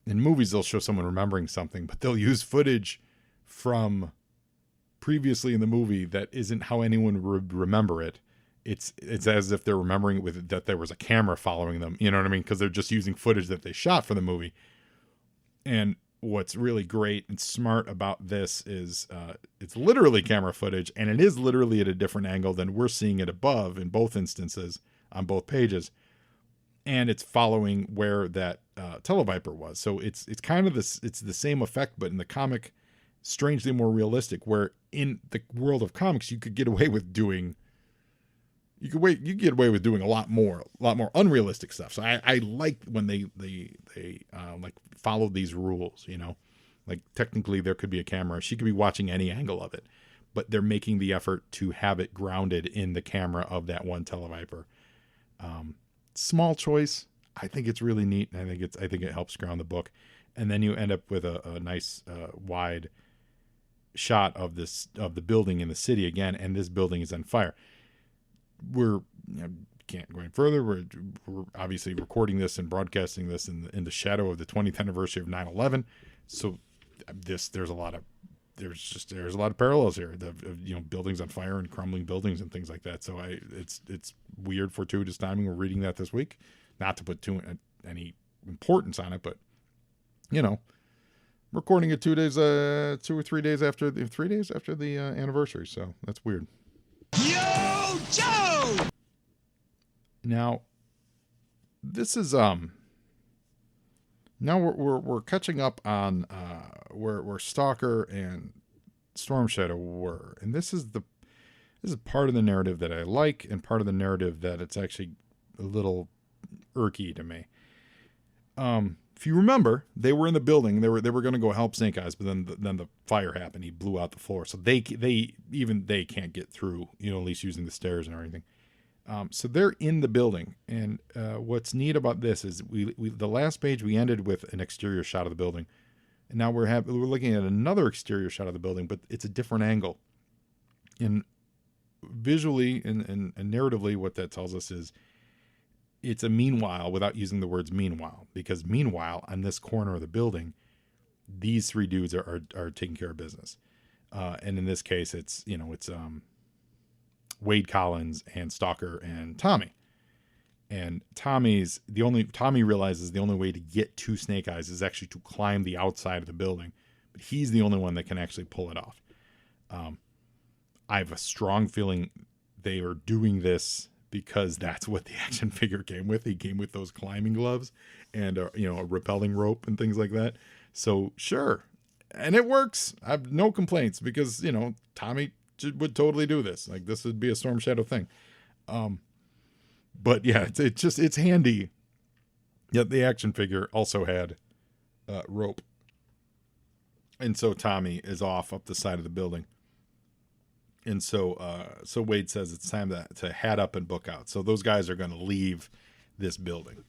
in movies, they'll show someone remembering something, but they'll use footage from previously in the movie that isn't how anyone would remember it. It's as if they're remembering that there was a camera following them. You know what I mean? Because they're just using footage that they shot for the movie. And what's really great and smart about this is it's literally camera footage, and it is literally at a different angle than we're seeing it above in both instances on both pages. And it's following where that Televiper was. So it's kind of it's the same effect, but in the comic, strangely more realistic, where in the world of comics, you could get away with doing You could get away with doing a lot more unrealistic stuff. So I like when they like follow these rules, you know, like technically there could be a camera. She could be watching any angle of it, but they're making the effort to have it grounded in the camera of that one televiper. Small choice. I think it's really neat. And I think it helps ground the book. And then you end up with a nice wide shot of the building in the city again. And this building is on fire. Can't go any further. We're obviously recording this and broadcasting this in the shadow of the 20th anniversary of 9/11. So there's a lot of parallels here. Buildings on fire and crumbling buildings and things like that. So it's weird, fortuitous timing. We're reading that this week, not to put any importance on it, but recording it 2 or 3 days after the anniversary. So that's weird. Yo, Joe! Now, this is now we're catching up on where Stalker and Storm Shadow were, and this is part of the narrative that I like, and part of the narrative that it's actually a little irky to me. If you remember, they were in the building. They were going to go help Snake Eyes, but then the fire happened. He blew out the floor, so they can't get through. At least using the stairs and everything. So they're in the building, and what's neat about this is we the last page we ended with an exterior shot of the building, and now we're looking at another exterior shot of the building, but it's a different angle. And visually and narratively, what that tells us is it's a meanwhile without using the words meanwhile, because meanwhile on this corner of the building, these three dudes are taking care of business, and in this case, it's Wade Collins and Stalker and Tommy. And Tommy realizes the only way to get to Snake Eyes is actually to climb the outside of the building, but he's the only one that can actually pull it off. I have a strong feeling they are doing this because that's what the action figure came with. He came with those climbing gloves and a rappelling rope and things like that. So sure. And it works. I have no complaints because, Tommy would totally do this. Like, this would be a Storm Shadow thing. But yeah, it's handy. Yet the action figure also had rope. And so Tommy is off up the side of the building. And so Wade says it's time to hat up and book out. So those guys are going to leave this building.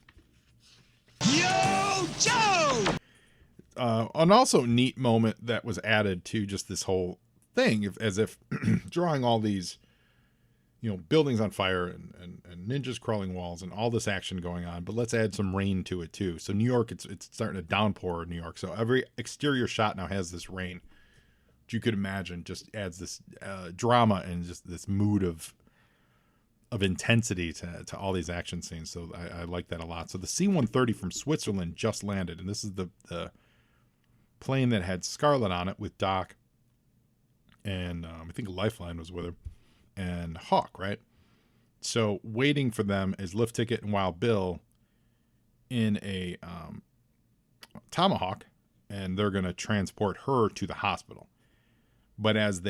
Yo, Joe! An also neat moment that was added to just this whole thing, as if drawing all these, buildings on fire and ninjas crawling walls and all this action going on, but let's add some rain to it too. So New York, it's starting to downpour in New York. So every exterior shot now has this rain, which you could imagine just adds this drama and just this mood of intensity to all these action scenes. So I like that a lot. So the C-130 from Switzerland just landed, and this is the plane that had Scarlet on it with Doc, and I think Lifeline was with her, and Hawk, right? So waiting for them is Lift Ticket and Wild Bill in a Tomahawk, and they're going to transport her to the hospital. But as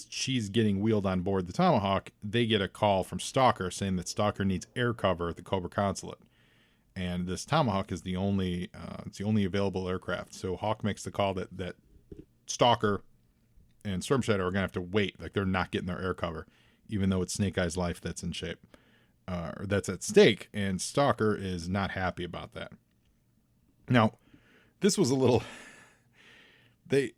she's getting wheeled on board the Tomahawk, they get a call from Stalker saying that Stalker needs air cover at the Cobra Consulate. And this Tomahawk is the only available aircraft. So Hawk makes the call that Stalker and Storm Shadow are going to have to wait. Like, they're not getting their air cover, even though it's Snake Eyes' life that's in shape, or that's at stake. And Stalker is not happy about that. Now, this was a little, they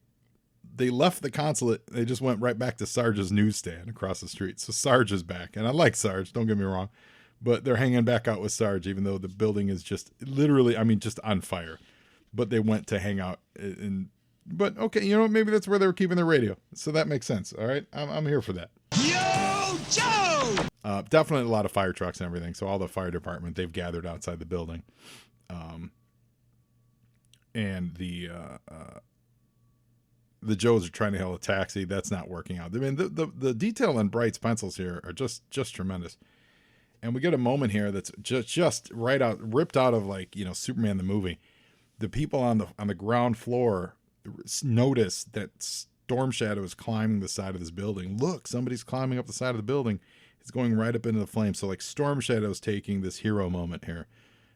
left the consulate. They just went right back to Sarge's newsstand across the street. So Sarge is back, and I like Sarge, don't get me wrong, but they're hanging back out with Sarge, even though the building is just literally, just on fire. But they went to hang out but okay, maybe that's where they were keeping their radio. So that makes sense. All right. I'm here for that. Yo, Joe! Definitely a lot of fire trucks and everything. So all the fire department, they've gathered outside the building. And the Joes are trying to hail a taxi. That's not working out. I mean, the detail on Bright's pencils here are just tremendous. And we get a moment here that's just ripped out of, like, Superman the movie. The people on the ground floor notice that Storm Shadow is climbing the side of this building. Look, somebody's climbing up the side of the building. He's going right up into the flames. So like Storm Shadow's taking this hero moment here.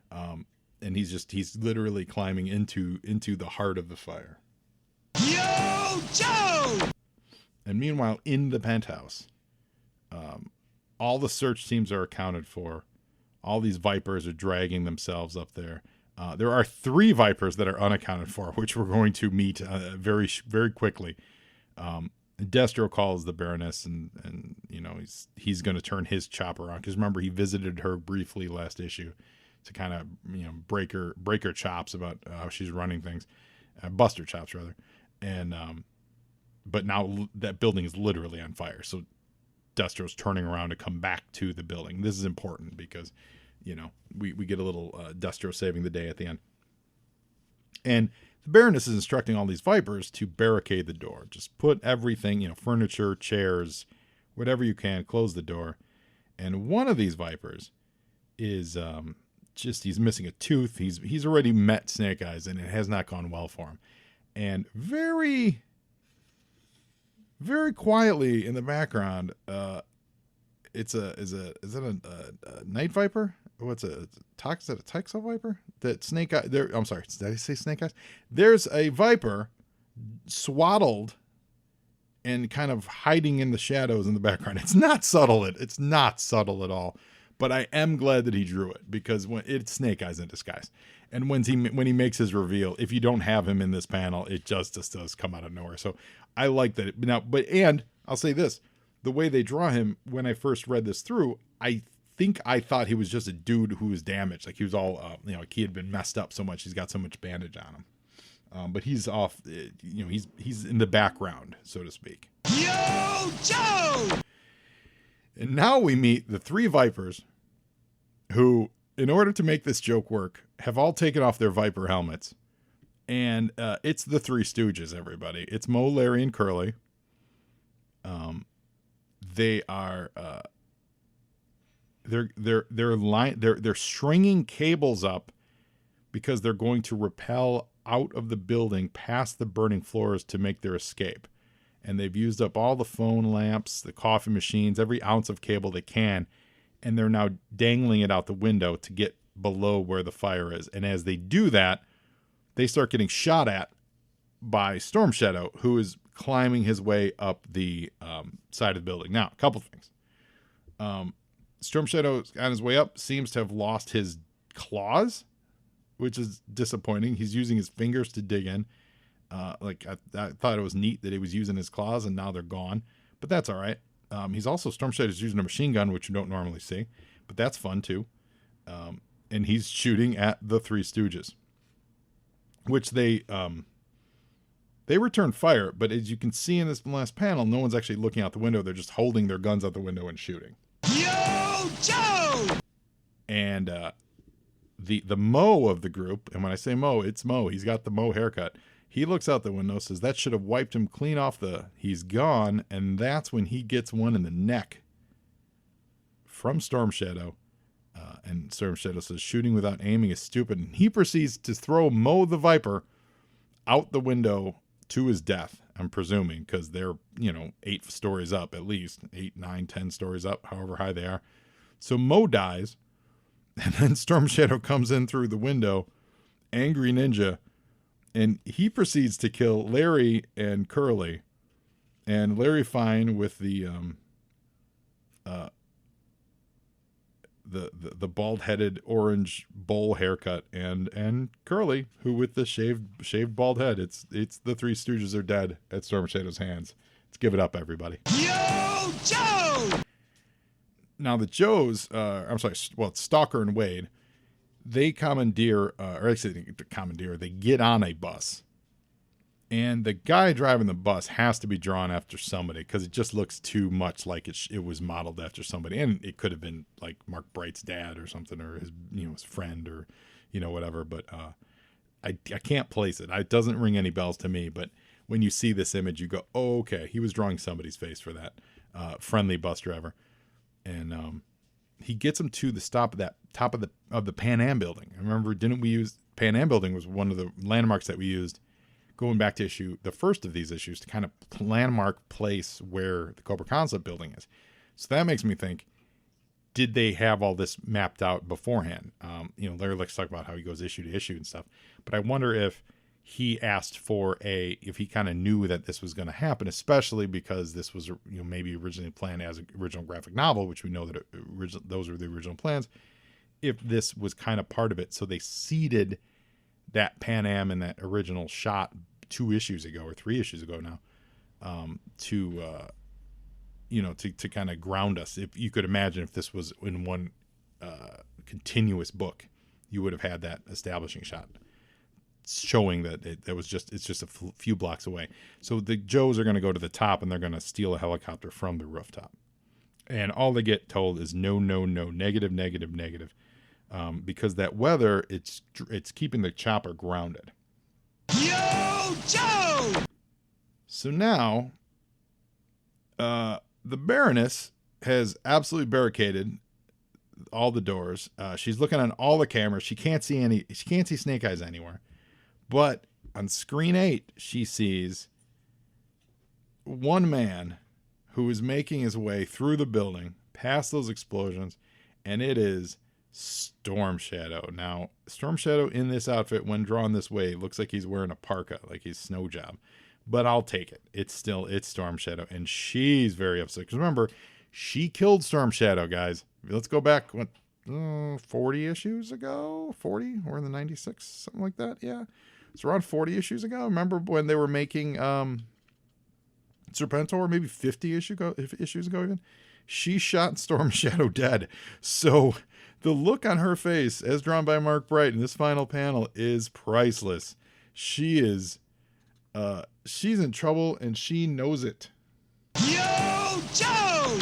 And he's literally climbing into the heart of the fire. Yo, Joe! And meanwhile, in the penthouse, all the search teams are accounted for. All these Vipers are dragging themselves up there. There are 3 Vipers that are unaccounted for, which we're going to meet very, very quickly. Destro calls the Baroness, and you know he's going to turn his chopper on, because remember he visited her briefly last issue to kind of break her chops about how she's running things, bust her chops rather, and but now that building is literally on fire, so Destro's turning around to come back to the building. This is important because we get a little Destro saving the day at the end, and the Baroness is instructing all these Vipers to barricade the door. Just put everything, furniture, chairs, whatever you can, close the door. And one of these Vipers is he's missing a tooth. He's already met Snake Eyes, and it has not gone well for him. And very, very quietly in the background, is it a night viper? Is that a Texel viper? That Snake Eye there. I'm sorry, did I say Snake Eyes? There's a viper swaddled and kind of hiding in the shadows in the background. It's not subtle. It's not subtle at all. But I am glad that he drew it, because when it's Snake Eyes in disguise. And when he makes his reveal, if you don't have him in this panel, it just does come out of nowhere. So I like that. And I'll say this. The way they draw him, when I first read this through, I thought he was just a dude who was damaged. Like he was all, like he had been messed up so much. He's got so much bandage on him. But he's off, he's in the background, so to speak. Yo, Joe! And now we meet the 3 Vipers who, in order to make this joke work, have all taken off their Viper helmets. And it's the Three Stooges, everybody. It's Mo, Larry, and Curly. They are they're stringing cables up because they're going to rappel out of the building past the burning floors to make their escape. And they've used up all the phone lamps, the coffee machines, every ounce of cable they can, and they're now dangling it out the window to get below where the fire is. And as they do that, they start getting shot at by Storm Shadow, who is climbing his way up the side of the building. Now, a couple things. Storm Shadow on his way up seems to have lost his claws, which is disappointing. He's using his fingers to dig in. I thought it was neat that he was using his claws, and now they're gone. But that's all right. He's also, Storm Shadow's using a machine gun, which you don't normally see. But that's fun, too. And he's shooting at the Three Stooges, which they return fire. But as you can see in this last panel, no one's actually looking out the window. They're just holding their guns out the window and shooting. Yo, Joe! And the Mo of the group, and when I say Mo, it's Mo. He's got the Mo haircut. He looks out the window, says that should have wiped him clean off he's gone, and that's when he gets one in the neck from Storm Shadow. And Storm Shadow says shooting without aiming is stupid, and he proceeds to throw Mo the Viper out the window to his death, I'm presuming, because they're, 8 stories up at least, 8, 9, 10 stories up, however high they are. So Mo dies, and then Storm Shadow comes in through the window, angry ninja, and he proceeds to kill Larry and Curly. And Larry Fine with the bald-headed orange bowl haircut, and Curly, who with the shaved bald head. It's the Three Stooges are dead at Storm Shadow's hands. Let's give it up, everybody. Yo, Joe! Now the Joes, it's Stalker and Wade. They commandeer, they get on a bus. And the guy driving the bus has to be drawn after somebody, because it just looks too much like it was modeled after somebody. And it could have been like Mark Bright's dad or something, or his friend, or, whatever. But I can't place it. It doesn't ring any bells to me. But when you see this image, you go, oh, okay, he was drawing somebody's face for that friendly bus driver. And he gets him to the top of the Pan Am building. I remember, didn't we use Pan Am building was one of the landmarks that we used going back to the first of these issues, to kind of landmark place where the Cobra Concept building is. So that makes me think did they have all this mapped out beforehand? Larry likes to talk about how he goes issue to issue and stuff, but I wonder if he asked for if he kind of knew that this was going to happen, especially because this was, maybe originally planned as an original graphic novel, which we know that those were the original plans. If this was kind of part of it, so they seeded that Pan Am in that original shot 2 issues ago or 3 issues ago now, to kind of ground us. If you could imagine if this was in one continuous book, you would have had that establishing shot showing that it's just a few blocks away. So the Joes are going to go to the top and they're going to steal a helicopter from the rooftop. And all they get told is no, negative, because that weather, it's keeping the chopper grounded. Yo, Joe! So now, the Baroness has absolutely barricaded all the doors. She's looking on all the cameras. She can't see Snake Eyes anywhere. But on screen 8, she sees one man who is making his way through the building, past those explosions, and it is Storm Shadow. Now, Storm Shadow in this outfit, when drawn this way, looks like he's wearing a parka, like he's Snow Job. But I'll take it. It's Storm Shadow, and she's very upset. Because remember, she killed Storm Shadow, guys. Let's go back, 40 issues ago? 40? We're in the 96, something like that, yeah. It's around 40 issues ago. Remember when they were making Serpentor, maybe 50 issues ago even? She shot Storm Shadow dead. So the look on her face, as drawn by Mark Bright in this final panel, is priceless. She's in trouble, and she knows it. Yo, Joe!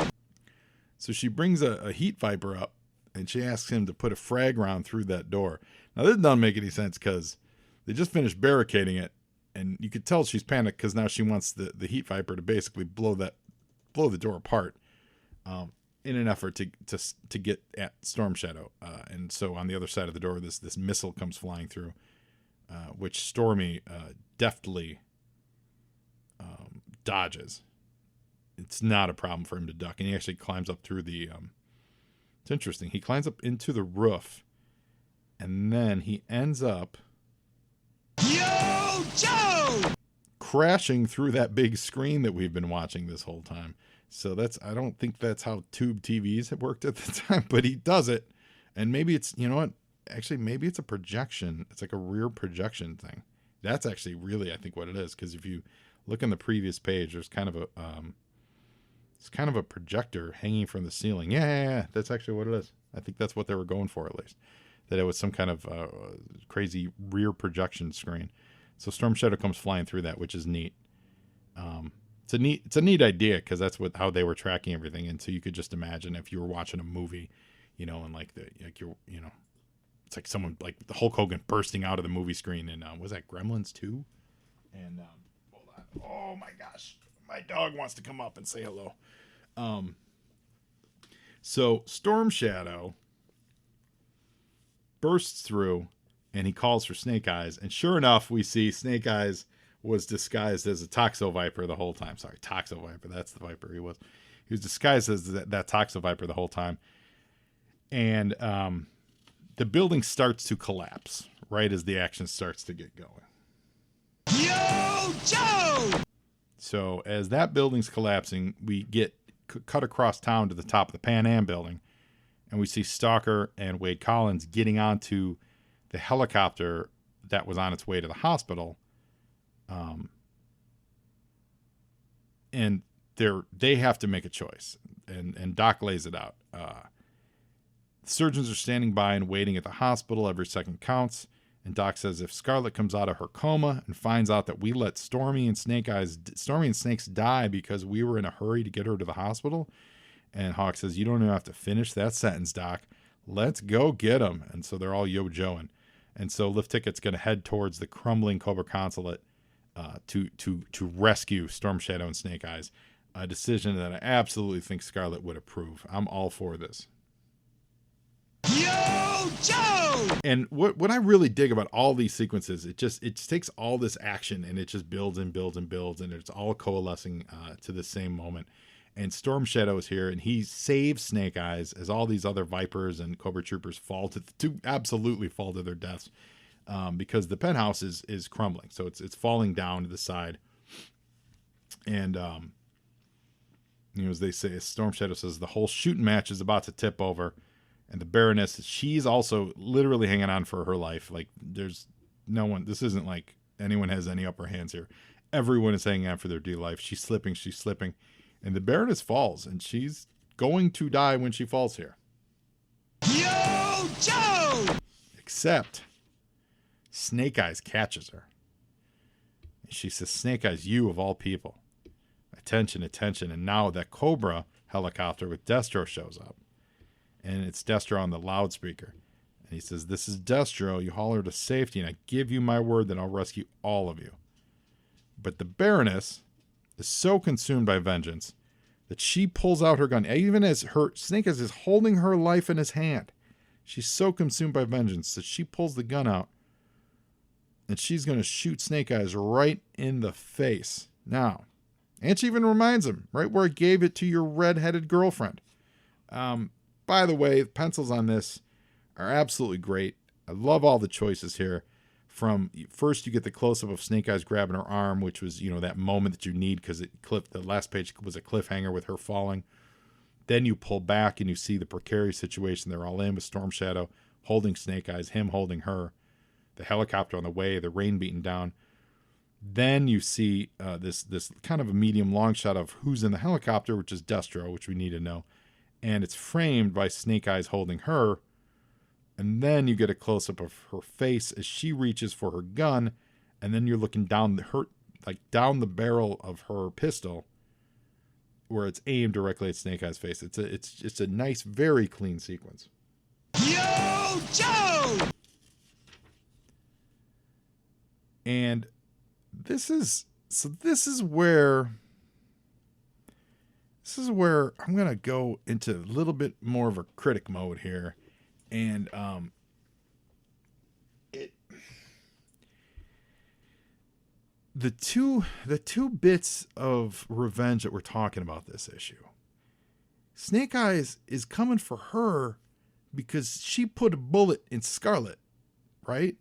So she brings a heat viper up, and she asks him to put a frag round through that door. Now, this doesn't make any sense, because they just finished barricading it, and you could tell she's panicked, because now she wants the heat viper to basically blow the door apart, in an effort to get at Storm Shadow. And so on the other side of the door, this missile comes flying through, which Stormy deftly dodges. It's not a problem for him to duck, and he actually climbs up through the. It's interesting. He climbs up into the roof, and then he ends up. Yo, Joe! Crashing through that big screen that we've been watching this whole time. So I don't think that's how tube TVs had worked at the time, but he does it. And maybe it's, actually, maybe it's a projection. It's like a rear projection thing. That's actually really, I think, what it is. Because if you look on the previous page, there's kind of a projector hanging from the ceiling. Yeah. That's actually what it is. I think that's what they were going for, at least. That it was some kind of crazy rear projection screen. So Storm Shadow comes flying through that, which is neat. It's a neat idea, because that's how they were tracking everything. And so you could just imagine if you were watching a movie, and it's like someone like the Hulk Hogan bursting out of the movie screen. And was that Gremlins 2? And hold on. Oh my gosh, my dog wants to come up and say hello. So Storm Shadow bursts through, and he calls for Snake Eyes, and sure enough, we see Snake Eyes was disguised as a Toxo Viper the whole time. Sorry, Toxo Viper, that's the Viper he was. He was disguised as that Toxo Viper the whole time. And the building starts to collapse right as the action starts to get going. Yo, Joe! So as that building's collapsing, we get cut across town to the top of the Pan Am building, and we see Stalker and Wade Collins getting onto the helicopter that was on its way to the hospital. And they have to make a choice, and Doc lays it out. Surgeons are standing by and waiting at the hospital. Every second counts. And Doc says if Scarlet comes out of her coma and finds out that we let Stormy and Snakes die because we were in a hurry to get her to the hospital. And Hawk says, you don't even have to finish that sentence, Doc. Let's go get him. And so they're all yo-joing. And so Lift Ticket's going to head towards the crumbling Cobra consulate to rescue Storm Shadow and Snake Eyes. A decision that I absolutely think Scarlet would approve. I'm all for this. Yo, Joe! And what I really dig about all these sequences, it just takes all this action and it just builds and builds and builds, and it's all coalescing to the same moment. And Storm Shadow is here, and he saves Snake Eyes as all these other Vipers and Cobra Troopers absolutely fall to their deaths, because the penthouse is crumbling. So it's falling down to the side. And, as they say, as Storm Shadow says, the whole shooting match is about to tip over. And the Baroness, she's also literally hanging on for her life. Like, there's no one, this isn't like anyone has any upper hands here. Everyone is hanging on for their dear life. She's slipping. And the Baroness falls, and she's going to die when she falls here. Yo, Joe! Except Snake Eyes catches her. And she says, Snake Eyes, you of all people. Attention. And now that Cobra helicopter with Destro shows up. And it's Destro on the loudspeaker. And he says, this is Destro. You haul her to safety, and I give you my word that I'll rescue all of you. But the Baroness is so consumed by vengeance that she pulls out her gun, even as her Snake Eyes is holding her life in his hand. She's so consumed by vengeance that she pulls the gun out, and she's going to shoot Snake Eyes right in the face. Now, and she even reminds him, right where I gave it to your red-headed girlfriend. By the way, the pencils on this are absolutely great. I love all the choices here. From first, you get the close-up of Snake Eyes grabbing her arm, which was, that moment that you need because the last page was a cliffhanger with her falling. Then you pull back and you see the precarious situation they're all in with Storm Shadow holding Snake Eyes, him holding her, the helicopter on the way, the rain beating down. Then you see this kind of a medium-long shot of who's in the helicopter, which is Destro, which we need to know. And it's framed by Snake Eyes holding her. And then you get a close-up of her face as she reaches for her gun, and then you're looking down the barrel of her pistol, where it's aimed directly at Snake Eyes' face. It's a nice, very clean sequence. Yo, Joe! And this is where I'm gonna go into a little bit more of a critic mode here. And the two bits of revenge that we're talking about this issue. Snake Eyes is coming for her because she put a bullet in Scarlet, right?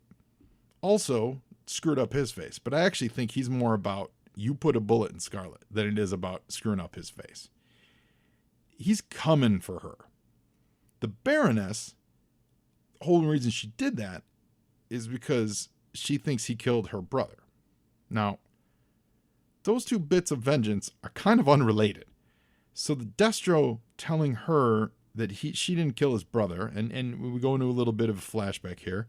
Also screwed up his face, but I actually think he's more about you put a bullet in Scarlet than it is about screwing up his face. He's coming for her. The Baroness, the whole reason she did that is because she thinks he killed her brother. Now, those two bits of vengeance are kind of unrelated. So the Destro telling her that she didn't kill his brother, and we go into a little bit of a flashback here,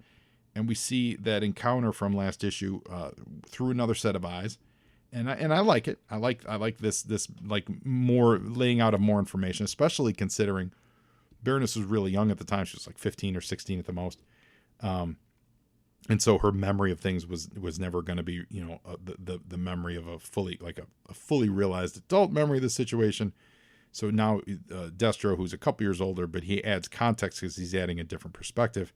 and we see that encounter from last issue through another set of eyes, and I like it. I like this like more laying out of more information, especially considering Baroness was really young at the time. She was like 15 or 16 at the most. And so her memory of things was never going to be, the memory of a fully realized adult memory of the situation. So now Destro, who's a couple years older, but he adds context because he's adding a different perspective.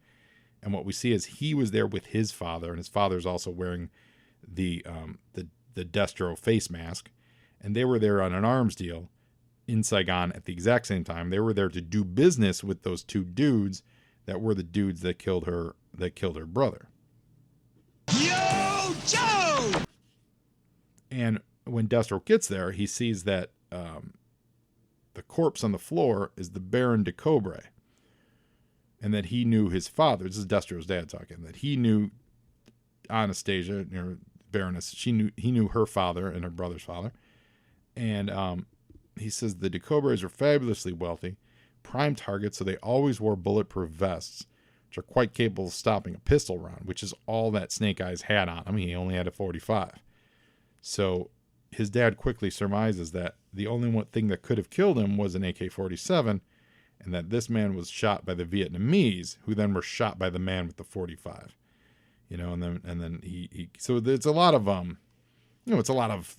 And what we see is he was there with his father, and his father's also wearing the Destro face mask, and they were there on an arms deal in Saigon at the exact same time. They were there to do business with those two dudes that were the dudes that killed her brother. Yo, Joe! And when Destro gets there, he sees that the corpse on the floor is the Baron de Cobre, and that he knew his father. This is Destro's dad talking. That he knew Anastasia, Baroness. He knew her father and her brother's father, and he says the de Cobres are fabulously wealthy, prime targets, so they always wore bulletproof vests, which are quite capable of stopping a pistol round, which is all that Snake Eyes had on him. He only had a .45. So his dad quickly surmises that the only one thing that could have killed him was an AK-47, and that this man was shot by the Vietnamese, who then were shot by the man with the .45. And then he so there's a lot of it's a lot of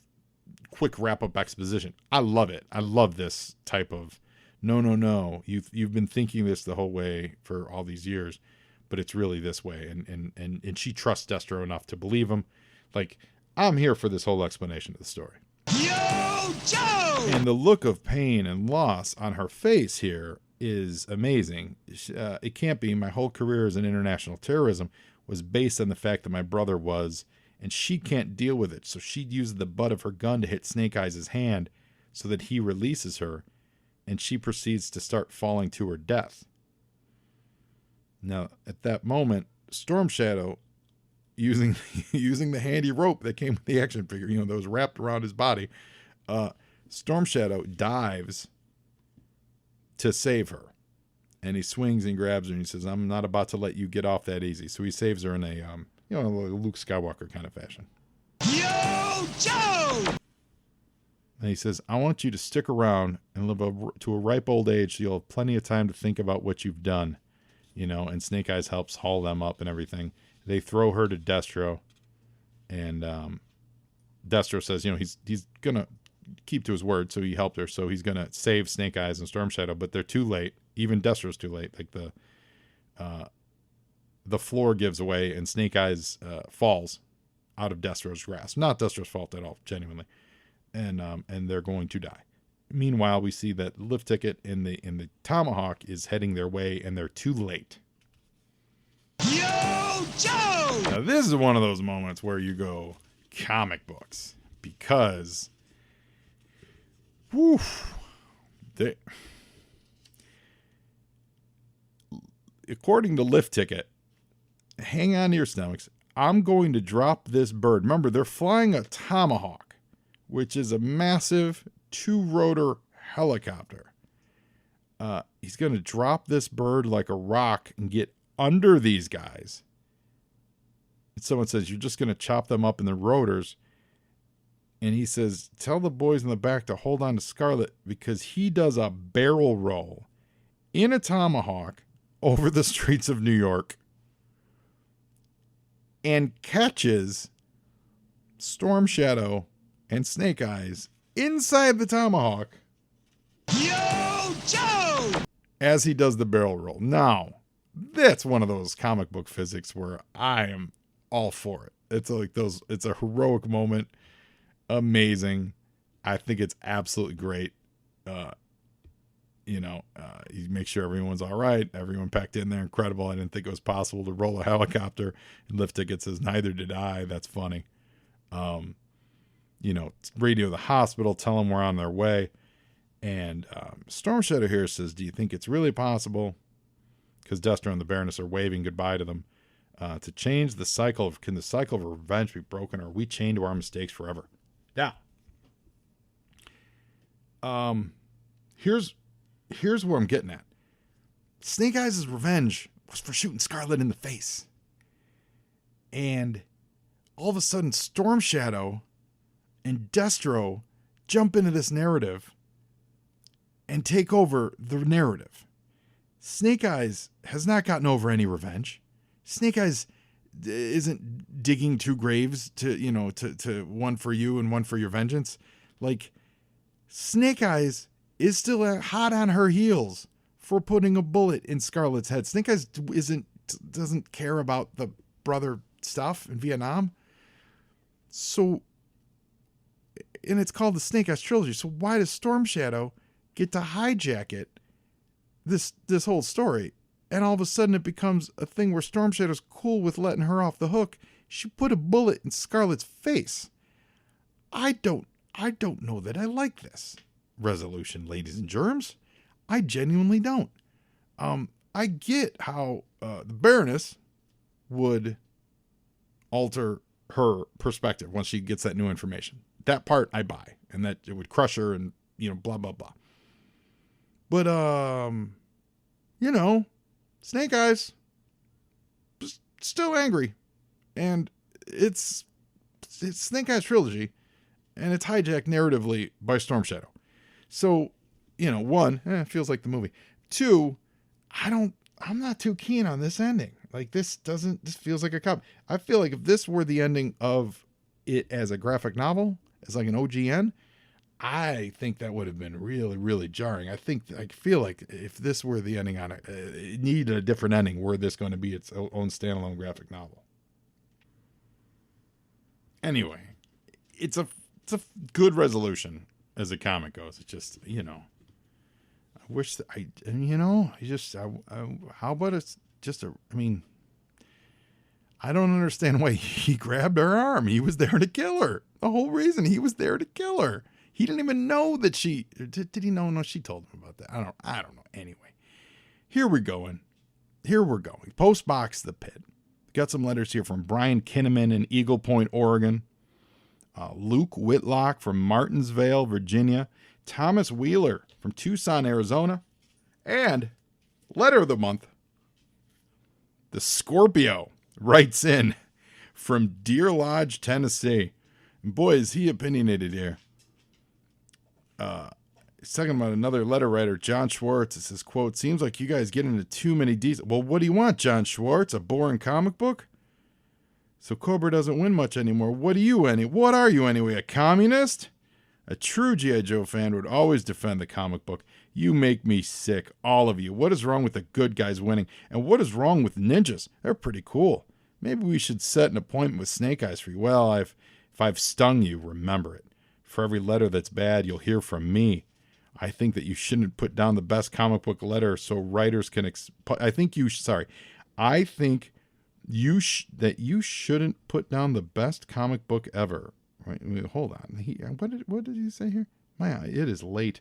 quick wrap-up exposition. I love it. I love this type of no. You've been thinking this the whole way for all these years, but it's really this way. And she trusts Destro enough to believe him. Like, I'm here for this whole explanation of the story. Yo, Joe! And the look of pain and loss on her face here is amazing. It can't be. My whole career as an international terrorism was based on the fact that my brother was, and she can't deal with it. So she uses the butt of her gun to hit Snake Eyes' hand so that he releases her, and she proceeds to start falling to her death. Now, at that moment, Storm Shadow, using the handy rope that came with the action figure, that was wrapped around his body, Storm Shadow dives to save her. And he swings and grabs her and he says, I'm not about to let you get off that easy. So he saves her in a, a Luke Skywalker kind of fashion. Yo, Joe! And he says, I want you to stick around and live to a ripe old age so you'll have plenty of time to think about what you've done. And Snake Eyes helps haul them up and everything. They throw her to Destro. And Destro says, he's going to keep to his word, so he helped her. So he's going to save Snake Eyes and Storm Shadow, but they're too late. Even Destro's too late. Like the floor gives away and Snake Eyes falls out of Destro's grasp. Not Destro's fault at all, genuinely. And they're going to die. Meanwhile, we see that lift ticket in the Tomahawk is heading their way, and they're too late. Yo, Joe! Now, this is one of those moments where you go comic books, because according to lift ticket, hang on to your stomachs, I'm going to drop this bird. Remember, they're flying a Tomahawk, which is a massive 2-rotor helicopter. He's going to drop this bird like a rock and get under these guys. And someone says, you're just going to chop them up in the rotors. And he says, tell the boys in the back to hold on to Scarlet, because he does a barrel roll in a Tomahawk over the streets of New York and catches Storm Shadow and Snake Eyes inside the Tomahawk. Yo, Joe! As he does the barrel roll. Now, that's one of those comic book physics where I am all for it. It's a heroic moment. Amazing. I think it's absolutely great. You make sure everyone's all right. Everyone packed in there. Incredible. I didn't think it was possible to roll a helicopter. And lift ticket says, neither did I. That's funny. Radio the hospital, tell them we're on their way. And Storm Shadow here says, do you think it's really possible? Because Destro and the Baroness are waving goodbye to them. To change the cycle can the cycle of revenge be broken, or are we chained to our mistakes forever? Now, here's where I'm getting at. Snake Eyes' revenge was for shooting Scarlet in the face. And all of a sudden, Storm Shadow and Destro jump into this narrative and take over the narrative. Snake Eyes has not gotten over any revenge. Snake Eyes isn't digging 2 graves to one for you and one for your vengeance. Like, Snake Eyes is still hot on her heels for putting a bullet in Scarlet's head. Snake Eyes doesn't care about the brother stuff in Vietnam. So, and it's called the Snake Eyes Trilogy. So why does Storm Shadow get to hijack it, this whole story? And all of a sudden it becomes a thing where Storm Shadow's cool with letting her off the hook. She put a bullet in Scarlet's face. I don't know that I like this resolution, ladies and germs. I genuinely don't. I get how the Baroness would alter her perspective once she gets that new information. That part I buy, and that it would crush her and, blah, blah, blah. But, Snake Eyes still angry, and it's Snake Eyes Trilogy, and it's hijacked narratively by Storm Shadow. So, 1, it feels like the movie. 2, I'm not too keen on this ending. Like, this feels like a cop. I feel like if this were the ending of it as a graphic novel, as like an OGN, I think that would have been really, really jarring. I feel like if this were the ending on it, it needed a different ending. Were this going to be its own standalone graphic novel? Anyway, it's a good resolution. as a comic goes. It's just, I wish that how about it's just I don't understand why he grabbed her arm. He was there to kill her. The whole reason he was there to kill her. He didn't even know that did he know? No, she told him about that. I don't know. Anyway, here we're going. Postbox the Pit. Got some letters here from Brian Kinnaman in Eagle Point, Oregon. Luke Whitlock from Martinsville, Virginia. Thomas Wheeler from Tucson, Arizona. And letter of the month, the Scorpio writes in from Deer Lodge, Tennessee. And boy, is he opinionated here. He's talking about another letter writer, John Schwartz. It says, quote, seems like you guys get into too many details. Well, what do you want, John Schwartz? A boring comic book? So Cobra doesn't win much anymore. What are you anyway? A communist? A true G.I. Joe fan would always defend the comic book. You make me sick, all of you. What is wrong with the good guys winning? And what is wrong with ninjas? They're pretty cool. Maybe we should set an appointment with Snake Eyes for you. Well, if I've stung you, remember it. For every letter that's bad, you'll hear from me. I think that you shouldn't put down the best comic book letter so writers can I think you shouldn't put down the best comic book ever. Wait, hold on. What did he say here? It is late.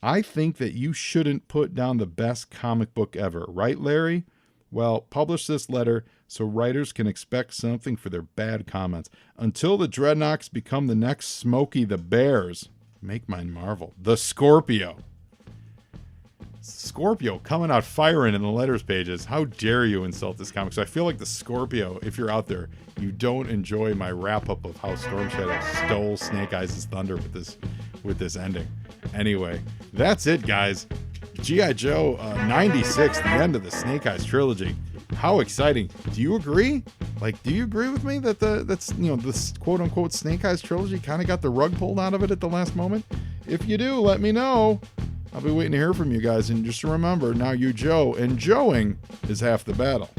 I think that you shouldn't put down the best comic book ever. Right, Larry? Well, publish this letter so writers can expect something for their bad comments. Until the Dreadnoks become the next Smokey the Bears. Make mine Marvel. The Scorpio. Scorpio coming out firing in the letters pages. How dare you insult this comic? So I feel like the Scorpio, if you're out there, you don't enjoy my wrap-up of how Storm Shadow stole Snake Eyes' thunder with this ending. Anyway, that's it, guys. G.I. Joe 96, the end of the Snake Eyes trilogy. How exciting. Do you agree? Do you agree with me that this quote-unquote Snake Eyes trilogy kind of got the rug pulled out of it at the last moment? If you do, let me know. I'll be waiting to hear from you guys. And just remember, now you Joe, and Joeing is half the battle.